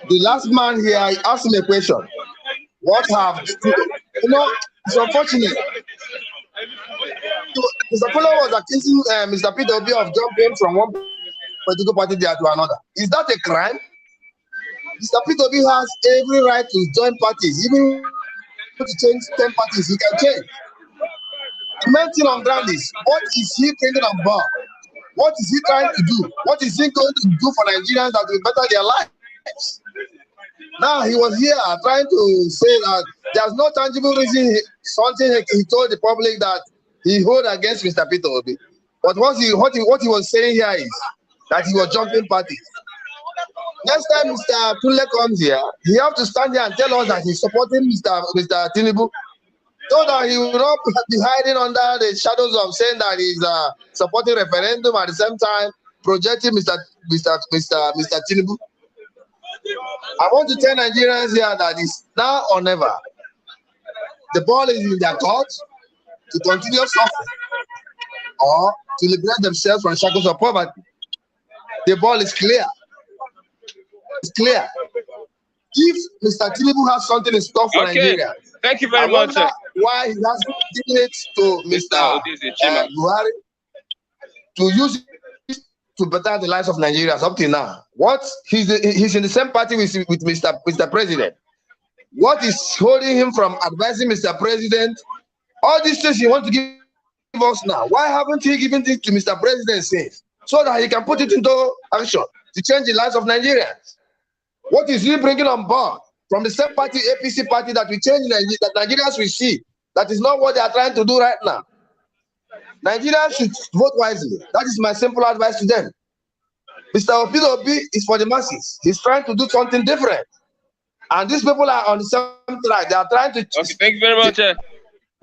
The last man here, I asked him a question. What have it's unfortunate. Mr. Kunle was accusing Mr. Peter Obi of jumping from one political party there to another. Is that a crime? Mr. Peter Obi has every right to join parties, even to change 10 parties, he can change. The main thing on ground is, what is he bringing on board? What is he trying to do? What is he going to do for Nigerians that will better their lives? Now he was here trying to say that there's no tangible reason. Something he told the public that he hold against Mr. Peter Obi. But what he was saying here is that he was jumping parties. Next time Mr. Kunle comes here, he have to stand here and tell us that he's supporting Mr. Tinubu, so that he will not be hiding under the shadows of saying that he's supporting referendum at the same time projecting Mr. Tinubu. I want to tell Nigerians here that it's now or never. The ball is in their court to continue suffering or to liberate themselves from shackles of poverty. The ball is clear. It's clear. If Mr. Tinubu has something in store for Nigeria, thank you very much. Why he has given it to Mr. Buhari to use it to better the lives of Nigerians up till now? What he's in the same party with Mr. President. What is holding him from advising Mr. President? All these things he wants to give us now. Why haven't he given it to Mr. President since? So that he can put it into action to change the lives of Nigerians. What is he bringing on board from the same party, APC party, that we change that Nigerians will see? That is not what they are trying to do right now. Nigerians should vote wisely. That is my simple advice to them. Mr. Obi is for the masses. He's trying to do something different. And these people are on the same track. They are trying to... Okay, thank you very much,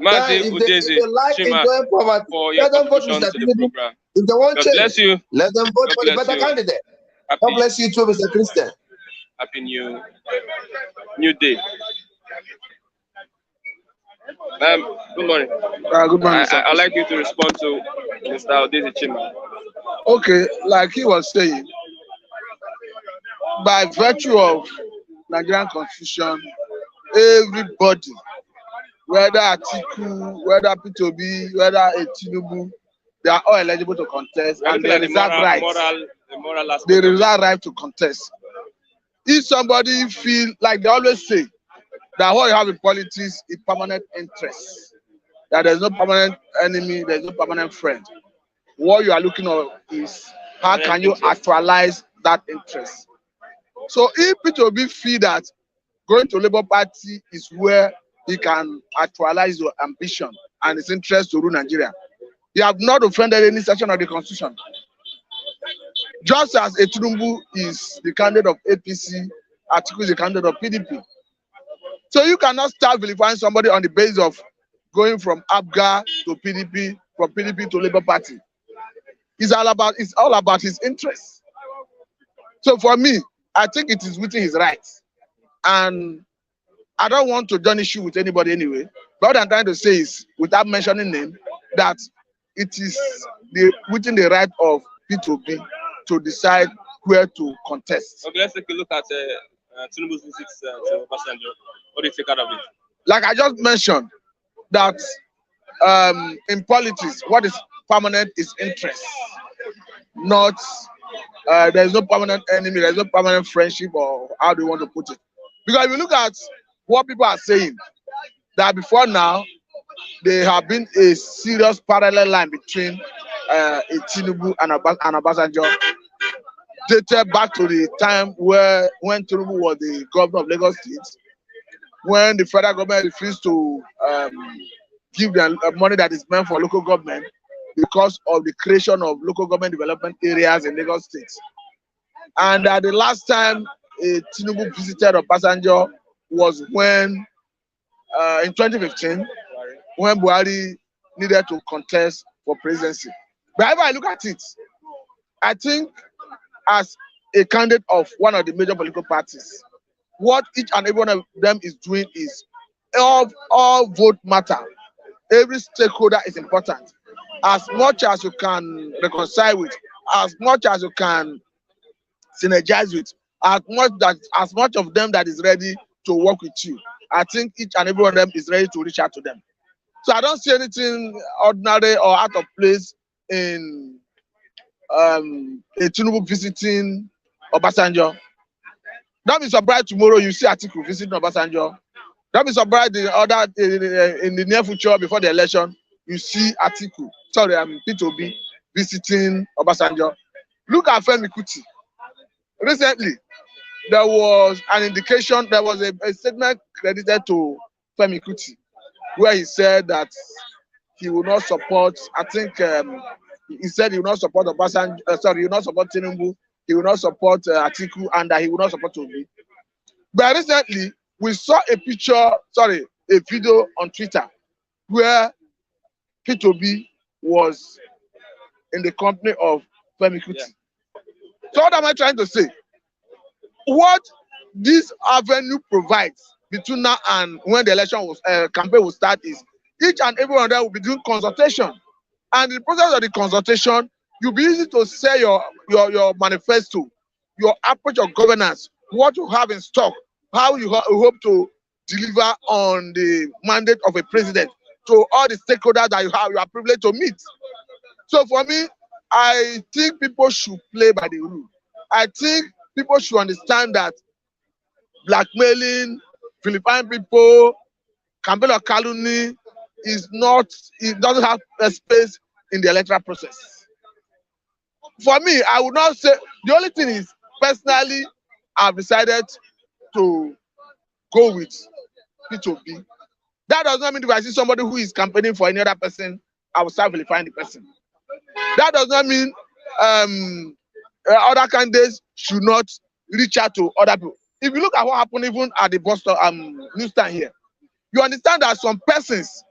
if they like enjoying poverty, let them vote Mr. Tinubu. If they want change, bless you. Let them vote for the better candidate. God bless you too, Mr. Christian. Happy new day. Good morning. Good morning, sir. I'd like you to respond to Mr. Odeze Chima. Okay, like he was saying, by virtue of Nigerian Constitution, everybody, whether Atiku, whether P2B, whether Tinubu, they are all eligible to contest, and they reserve right. They reserve right to contest. If somebody feel like they always say that what you have in politics is permanent interest, that there's no permanent enemy, there's no permanent friend. What you are looking at is how can you actualize that interest. So if P2B feel that going to Labour Party is where he can actualize your ambition and his interest to rule Nigeria, you have not offended any section of the Constitution. Just as Tinubu is the candidate of APC, Atiku is the candidate of PDP. So you cannot start vilifying somebody on the basis of going from ABGA to PDP, from PDP to Labour Party. It's all about his interests. So for me, I think it is within his rights. And I don't want to join issue with anybody anyway. But what I'm trying to say is, without mentioning name, that it is within the right of P2B to decide where to contest. Okay, let's take a look at Tinubu's visits to Obasanjo. What do you take out of it? Like I just mentioned, that in politics, what is permanent is interest. Not, there's no permanent enemy, there's no permanent friendship, or how do you want to put it? Because if you look at what people are saying, that before now, there have been a serious parallel line between Tinubu and Obasanjo, dated back to the time when Tinubu was the governor of Lagos State, when the federal government refused to give them money that is meant for local government because of the creation of local government development areas in Lagos State. And the last time Tinubu visited Obasanjo was when, in 2015, when Buhari needed to contest for presidency. But if I look at it, I think as a candidate of one of the major political parties, what each and every one of them is doing is all vote matter. Every stakeholder is important. As much as you can reconcile with, as much as you can synergize with, as much of them that is ready to work with you, I think each and every one of them is ready to reach out to them. So I don't see anything ordinary or out of place in a Tinubu visiting Obasanjo. Don't be surprised tomorrow you see Atiku visiting Obasanjo. Don't be surprised in the near future before the election you see Atiku, sorry, P2B visiting Obasanjo. Look at Femi Kuti. Recently, there was an indication, there was a statement credited to Femi Kuti, where he said that he will not support, I think he said he will not support Obasanjo, he will not support Tinubu, he will not support Atiku, and that he will not support Obi. But recently, we saw a video on Twitter where P2B was in the company of Femi Kuti. Yeah. So what am I trying to say? What this avenue provides between now and when the election campaign will start is each and every one of them will be doing consultation. And in the process of the consultation, you'll be easy to say your manifesto, your approach of governance, what you have in stock, how you hope to deliver on the mandate of a president to all the stakeholders that you are privileged to meet. So for me, I think people should play by the rule. I think people should understand that blackmailing Philippine people, campaign of calumny is not, it doesn't have a space in the electoral process. For me, I would not say, the only thing is, personally, I've decided to go with P2B. That does not mean if I see somebody who is campaigning for any other person, I will start vilifying the person. That does not mean other candidates should not reach out to other people. If you look at what happened even at the Boston newsstand here, you understand that some persons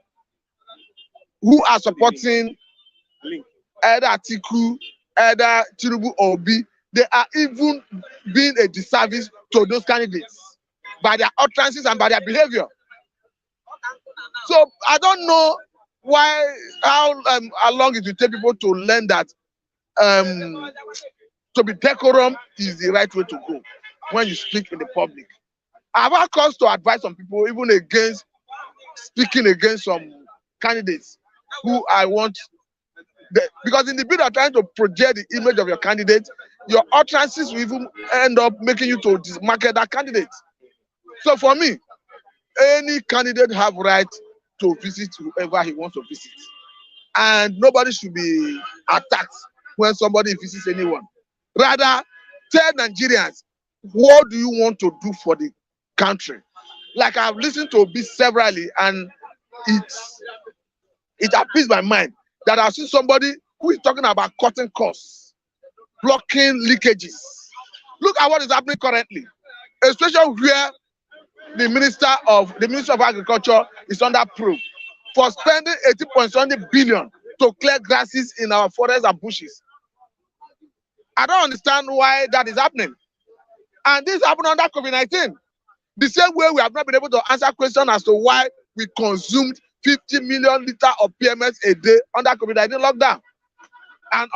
who are supporting either Atiku, either Tinubu or Obi, they are even being a disservice to those candidates by their utterances and by their behavior. So I don't know how long it will take people to learn that to be decorum is the right way to go when you speak in the public. I have had cause to advise some people even against speaking against some candidates who I want, because in the bid of trying to project the image of your candidate, your utterances will even end up making you to market that candidate. So for me, any candidate have right to visit whoever he wants to visit, and nobody should be attacked when somebody visits anyone. Rather, tell Nigerians, what do you want to do for the country? Like I've listened to Obi severally, and it appeased my mind that I've seen somebody who is talking about cutting costs, blocking leakages. Look at what is happening currently. A situation where the Minister of Agriculture is under probe for spending 80.something billion to clear grasses in our forests and bushes. I don't understand why that is happening. And this happened under COVID-19. The same way we have not been able to answer questions as to why we consumed 50 million liters of PMS a day under COVID-19 lockdown. And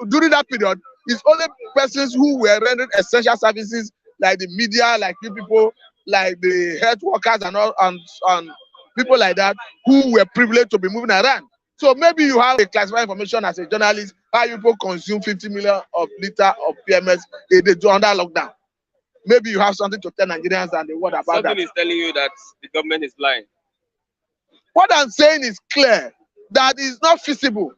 during that period, it's only persons who were rendering essential services like the media, like you people, like the health workers and people like that who were privileged to be moving around. So maybe you have a classified information as a journalist how you people consume 50 million liters of PMS a day under lockdown. Maybe you have something to tell Nigerians and the world about that. Something is telling you that the government is lying. What I'm saying is clear, that it's not feasible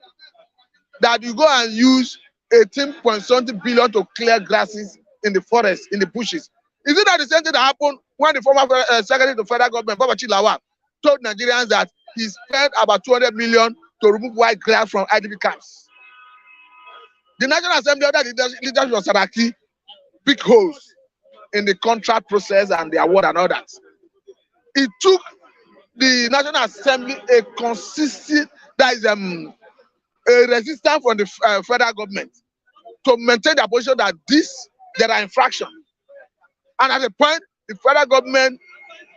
that you go and use 18.something billion to clear grasses in the forest, in the bushes. Is it not the same thing that happened when the former secretary of the federal government, Babachi Lawal, told Nigerians that he spent about 200 million to remove white grass from IDP camps? The National Assembly, under the leadership of Saraki, big holes in the contract process and the award and all that. It took the National Assembly a consistent, that is a resistance from the federal government to maintain their position that there are infractions. And at the point, the federal government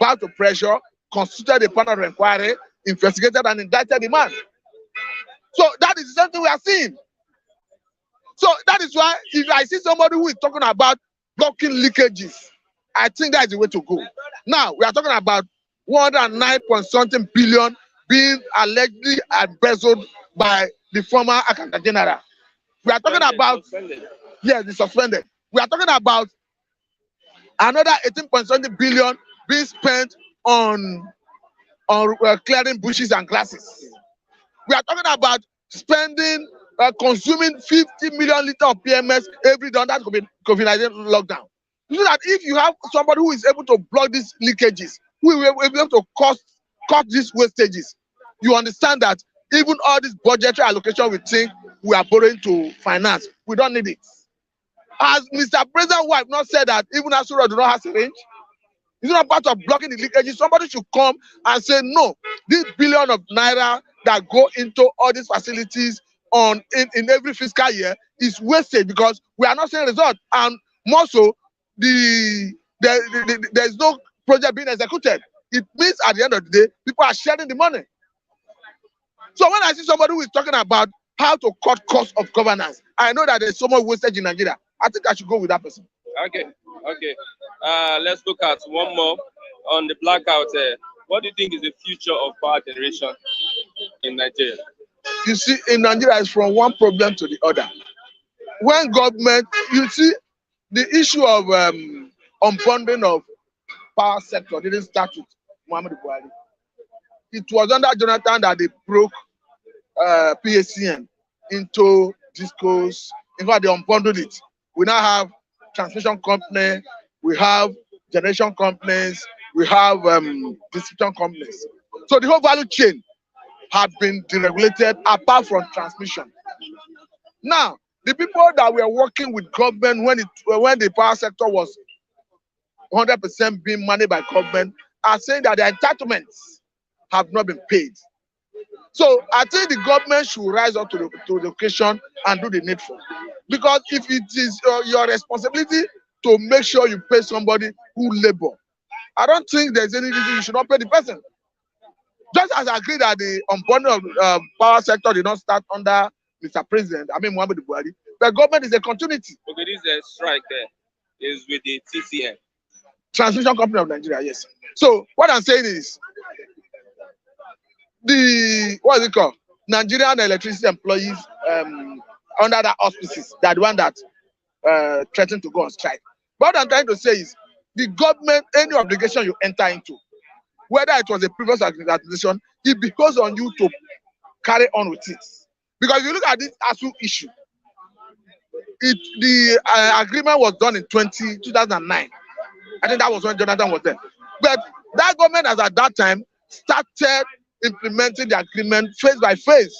bowed to pressure, constituted a panel of inquiry, investigated and indicted the man. So that is the same thing we are seeing. So that is why if I see somebody who is talking about blocking leakages, I think that is the way to go. Now, we are talking about 109.something billion being allegedly embezzled by the former Accountant General. We are talking about, yes, the suspended. We are talking about another 18.something billion being spent on clearing bushes and grasses. We are talking about spending consuming 50 million liters of PMS every day under COVID-19 lockdown. You know that if you have somebody who is able to block these leakages, who will be able to cut these wastages, you understand that even all this budgetary allocation we think we are borrowing to finance, we don't need it. Has Mr. President wife not said that even Asura do not have syringe? It's not part of blocking the leakages. Somebody should come and say, no, this billion of naira that go into all these facilities in every fiscal year is wasted because we are not seeing results. And more so, there's no project being executed. It means at the end of the day, people are sharing the money. So when I see somebody who is talking about how to cut costs of governance, I know that there's so much wastage in Nigeria. I think I should go with that person. Okay. Let's look at one more on the blackout. What do you think is the future of power generation in Nigeria? You see, in Nigeria, it's from one problem to the other. When government, you see, the issue of unbundling of power sector didn't start with Muhammadu Buhari. It was under Jonathan that they broke PACN into discos. In fact, they unbundled it. We now have transmission company, we have generation companies, we have distribution companies. So the whole value chain have been deregulated apart from transmission. Now, the people that were working with government when the power sector was 100% being managed by government are saying that their entitlements have not been paid. So I think the government should rise up to the occasion and do the needful. Because if it is your responsibility to make sure you pay somebody who labor, I don't think there's any reason you should not pay the person. Just as I agree that the unbundling of power sector did not start under Mr. President, Muhammadu Buhari, the government is a continuity. Okay, this strike there is with the TCN. Transmission Company of Nigeria, yes. So what I'm saying is, what is it called? Nigerian electricity employees under the auspices, that the one that threatened to go on strike. What I'm trying to say is, the government, any obligation you enter into, whether it was a previous administration, it becomes on you to carry on with it. Because if you look at this ASU issue, the agreement was done in 2009. I think that was when Jonathan was there. But that government, as at that time, started implementing the agreement phase by phase.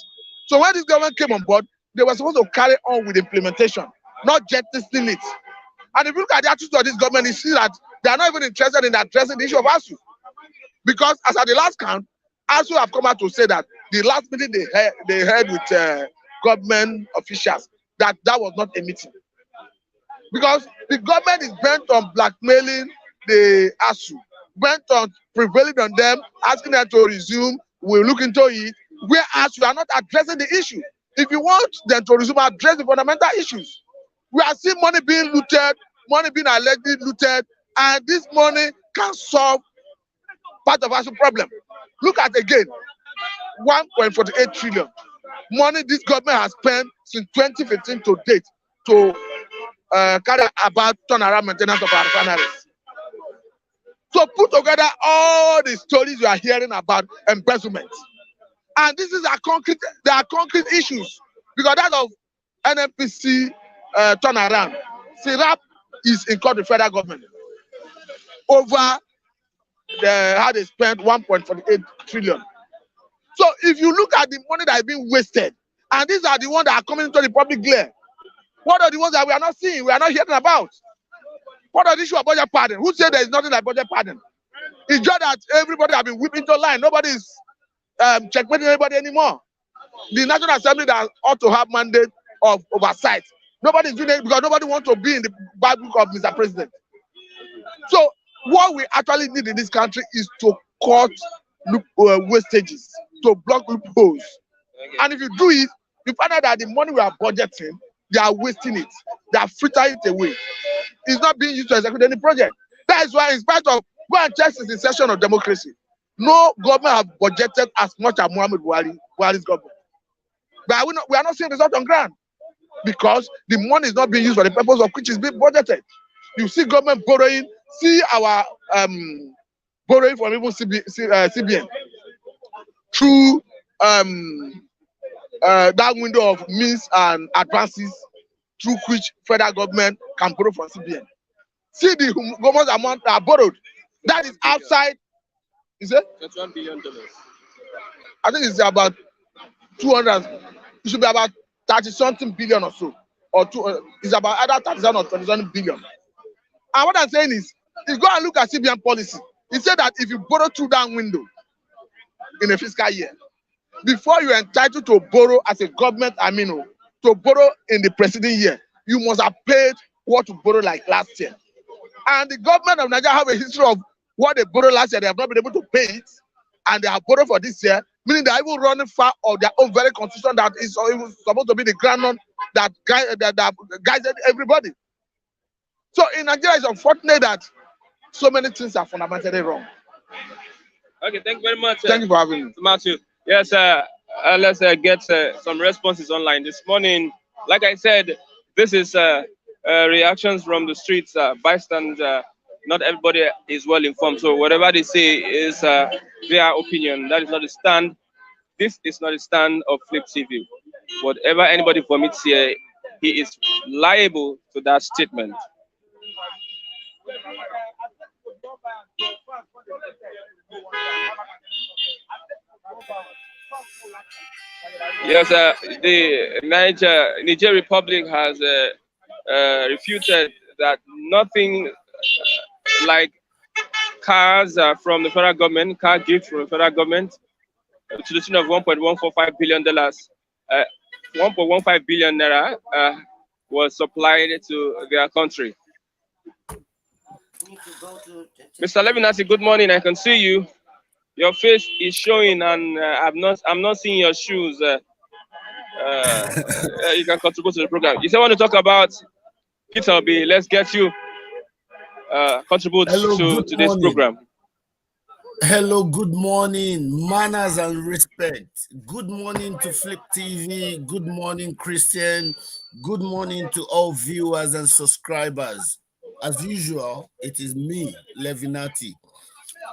So when this government came on board, they were supposed to carry on with implementation, not jettisoning it. And if you look at the attitude of this government, you see that they are not even interested in addressing the issue of ASU. Because as at the last count, ASU have come out to say that the last meeting they had with government officials, that was not a meeting. Because the government is bent on blackmailing the ASU, bent on prevailing on them, asking them to resume, we'll look into it, whereas you are not addressing the issue. If you want them to resume, address the fundamental issues. We are seeing money being looted, money being allegedly looted, and this money can solve part of ASU problem. Look at again, 1.48 trillion. Money this government has spent since 2015 to date to carry about turnaround maintenance of our refineries. So put together all the stories you are hearing about embezzlement. And this is concrete issues. Because that of NNPC turnaround, SIRAP is in court with federal government over how they spent 1.48 trillion. So if you look at the money that is being wasted, and these are the ones that are coming into the public glare, what are the ones that we are not seeing, we are not hearing about? What are the issues of budget pardon? Who said there is nothing like budget pardon? It's just that everybody has been whipped into line. Nobody is checkmating anybody anymore. The National Assembly that ought to have mandate of oversight, nobody is doing it because nobody wants to be in the bad book of Mr. President. So what we actually need in this country is to cut wastages, to block loopholes. And if you do it, you find out that the money we are budgeting, they are wasting it. They are frittering it away. It's not being used to execute any project. That is why, in spite of, go and check the session of democracy, no government have budgeted as much as Muhammadu Buhari's government. But we are not seeing results on ground because the money is not being used for the purpose of which is being budgeted. You see government borrowing, see our borrowing from even CBN through that window of means and advances through which federal government can borrow from CBN. See the government amount that are borrowed. That is outside. Is it? $21 billion. I think it's about 200. It should be about 30-something billion or so. Or it's about either 30 or 20 billion. And what I'm saying is go and look at CBN policy. It said that if you borrow through that window in a fiscal year, before you're entitled to borrow as a government, to borrow in the preceding year, you must have paid what you borrowed like last year. And the government of Nigeria have a history of what they borrowed last year, they have not been able to pay it, and they have borrowed for this year, meaning they are even running far of their own very constitution that is supposed to be the ground that guides everybody. So in Nigeria, it's unfortunate that so many things are fundamentally wrong. Okay, thank you very much. Thank you for having me. Matthew. Yes, let's get some responses online this morning. Like I said, this is reactions from the streets, bystanders. Not everybody is well informed, so whatever they say is their opinion. That is not a stand. This is not a stand of Flip TV. Whatever anybody vomits here, he is liable to that statement. Yes, the Niger Republic has refuted that nothing like cars from the federal government, car gifts from the federal government to the tune of $1.145 billion. 1.15 billion naira was supplied to their country. Mr. Levinati, good morning. I can see you. Your face is showing, and I'm not seeing your shoes. You can contribute to the program. If you want to talk about Peter Obi, let's get you contribute to today's program. Hello, good morning, manners and respect. Good morning to Flip TV. Good morning, Christian. Good morning to all viewers and subscribers. As usual, it is me, Levinati.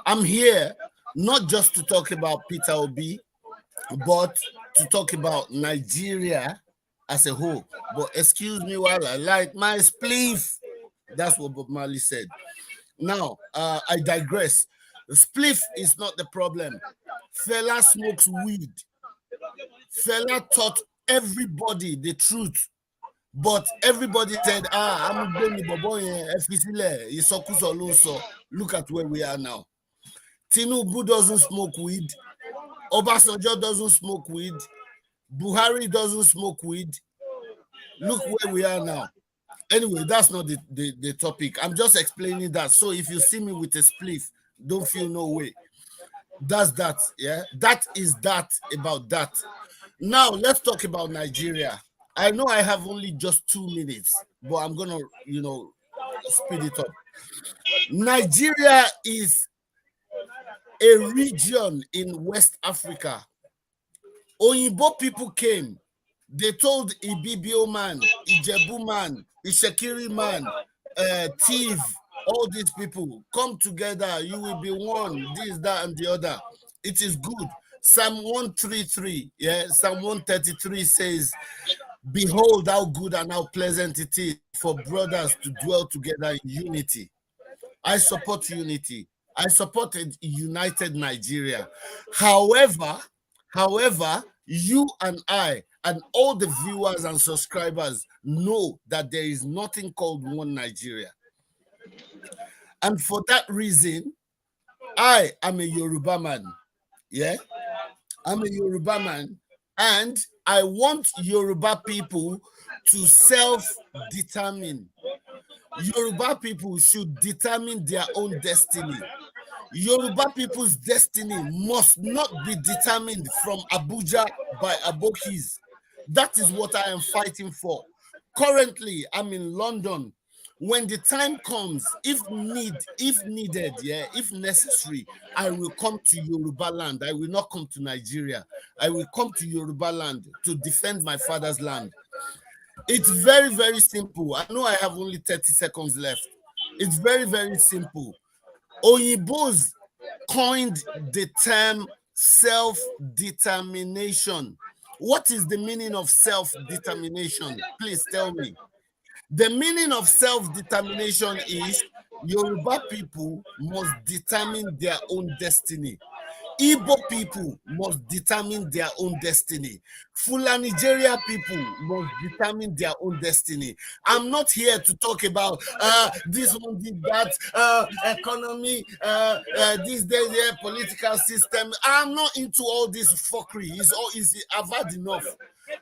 I'm here not just to talk about Peter Obi, but to talk about Nigeria as a whole. But excuse me while I light my spliff. That's what Bob Marley said. Now, I digress. Spliff is not the problem. Fela smokes weed. Fela taught everybody the truth. But everybody said, I'm going to look at where we are now. Tinubu doesn't smoke weed. Obasanjo doesn't smoke weed. Buhari doesn't smoke weed. Look where we are now. Anyway, that's not the topic. I'm just explaining that. So if you see me with a spliff, don't feel no way. That's that, yeah? That is that about that. Now, let's talk about Nigeria. I know I have only just 2 minutes, but I'm going to, speed it up. Nigeria is a region in West Africa. Oyinbo people came. They told Ibibio man, Ijebu man, Ishekiri man, Tiv, all these people, come together, you will be one, this, that, and the other. It is good. Psalm 133, Psalm 133 says, behold how good and how pleasant it is for brothers to dwell together in unity. I support unity. I support a united Nigeria. However, you and I and all the viewers and subscribers know that there is nothing called one Nigeria. And for that reason, I am a Yoruba man. Yeah? I'm a Yoruba man. And I want Yoruba people to self-determine. Yoruba people should determine their own destiny. Yoruba people's destiny must not be determined from Abuja by Abokis. That is what I am fighting for. Currently, I'm in London. When the time comes, if needed, if necessary, I will come to Yoruba land. I will not come to Nigeria. I will come to Yoruba land to defend my father's land. It's very, very simple. I know I have only 30 seconds left. It's very, very simple. Oyinbos coined the term self-determination. What is the meaning of self-determination? Please tell me. The meaning of self-determination is Yoruba people must determine their own destiny. Igbo people must determine their own destiny. Fulani Nigeria people must determine their own destiny. I'm not here to talk about this one did that, economy, this day, political system. I'm not into all this fuckery. I've had enough.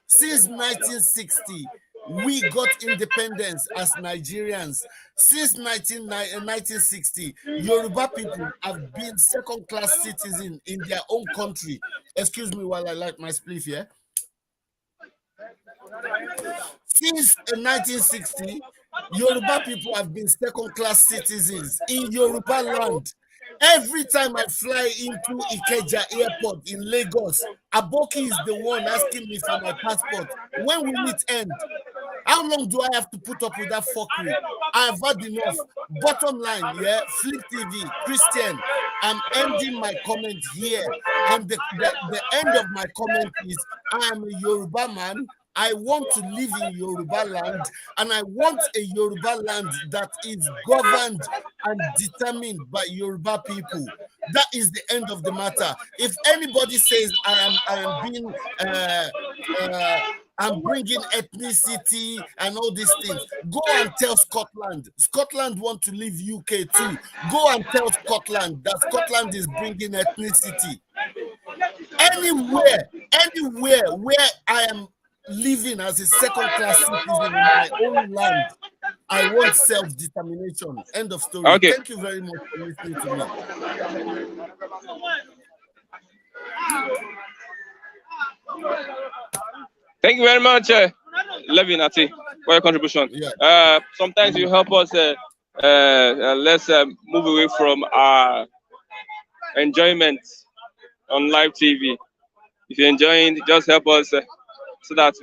Since 1960, we got independence as Nigerians. Since 1960, Yoruba people have been second-class citizens in their own country. Excuse me while I light my spliff here. Since 1960, Yoruba people have been second-class citizens in Yoruba land. Every time I fly into Ikeja Airport in Lagos, Aboki is the one asking me for my passport. When will it end? How long do I have to put up with that fuckery? I have had enough. Bottom line, yeah, Flip TV, Christian, I'm ending my comment here. And the end of my comment is, I am a Yoruba man. I want to live in Yoruba land, and I want a Yoruba land that is governed and determined by Yoruba people. That is the end of the matter. If anybody says I am being I'm bringing ethnicity and all these things, go and tell Scotland. Scotland want to leave UK too. Go and tell Scotland that Scotland is bringing ethnicity. Anywhere where I am living as a second-class citizen in my own land, I want self-determination. End of story. Okay. Thank you very much for listening to me. Thank you very much, Levin Ati, for your contribution. Yeah. Sometimes you help us. Let's move away from our enjoyment on live TV. If you're enjoying, just help us so that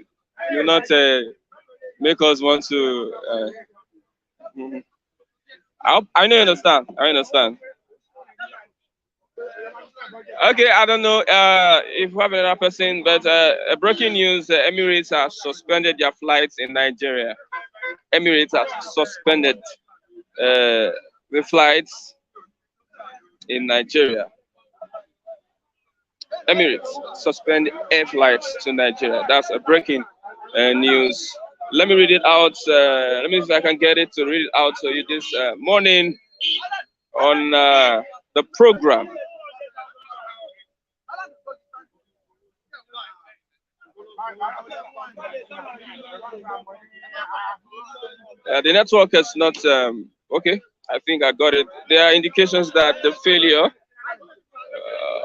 you not make us want to. I know you understand. I understand. Okay, I don't know if we have another person, but breaking news: Emirates have suspended their flights in Nigeria. Emirates have suspended the flights in Nigeria. Emirates suspend air flights to Nigeria. That's a breaking news. Let me read it out. Let me see if I can get it to read it out to you this morning on the program. The network is not okay. I think I got it. There are indications that the failure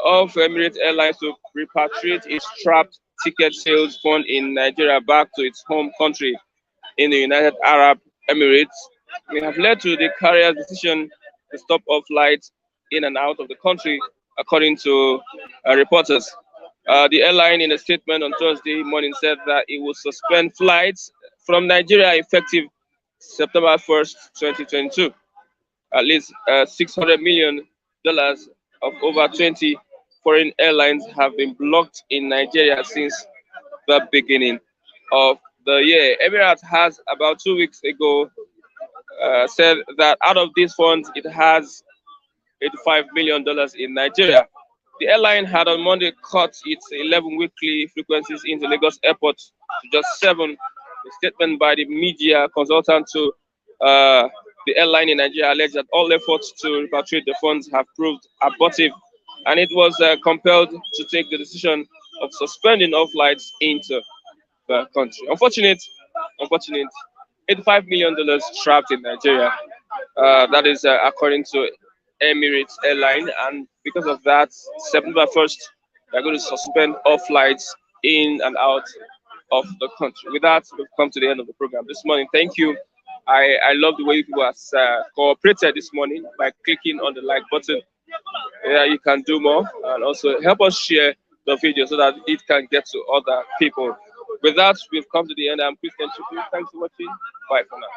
of Emirates Airlines to repatriate its trapped ticket sales fund in Nigeria back to its home country in the United Arab Emirates may have led to the carrier's decision to stop all flights in and out of the country, according to reporters. The airline, in a statement on Thursday morning, said that it will suspend flights from Nigeria effective September 1st, 2022. At least $600 million of over 20 foreign airlines have been blocked in Nigeria since the beginning of the year. Emirates has about 2 weeks ago said that out of these funds, it has $85 million in Nigeria. The airline had on Monday cut its 11 weekly frequencies into Lagos Airport to just 7. A statement by the media consultant to the airline in Nigeria alleged that all efforts to repatriate the funds have proved abortive, and it was compelled to take the decision of suspending all flights into the country. Unfortunate, $85 million trapped in Nigeria. That is according to Emirates Airline, and because of that, September 1st, they're going to suspend all flights in and out of the country. With that, we've come to the end of the program this morning. Thank you. I love the way people have cooperated this morning by clicking on the like button. Yeah, you can do more, and also help us share the video so that it can get to other people. With that, we've come to the end. I'm Christian Chuku. Thanks for watching. Bye for now.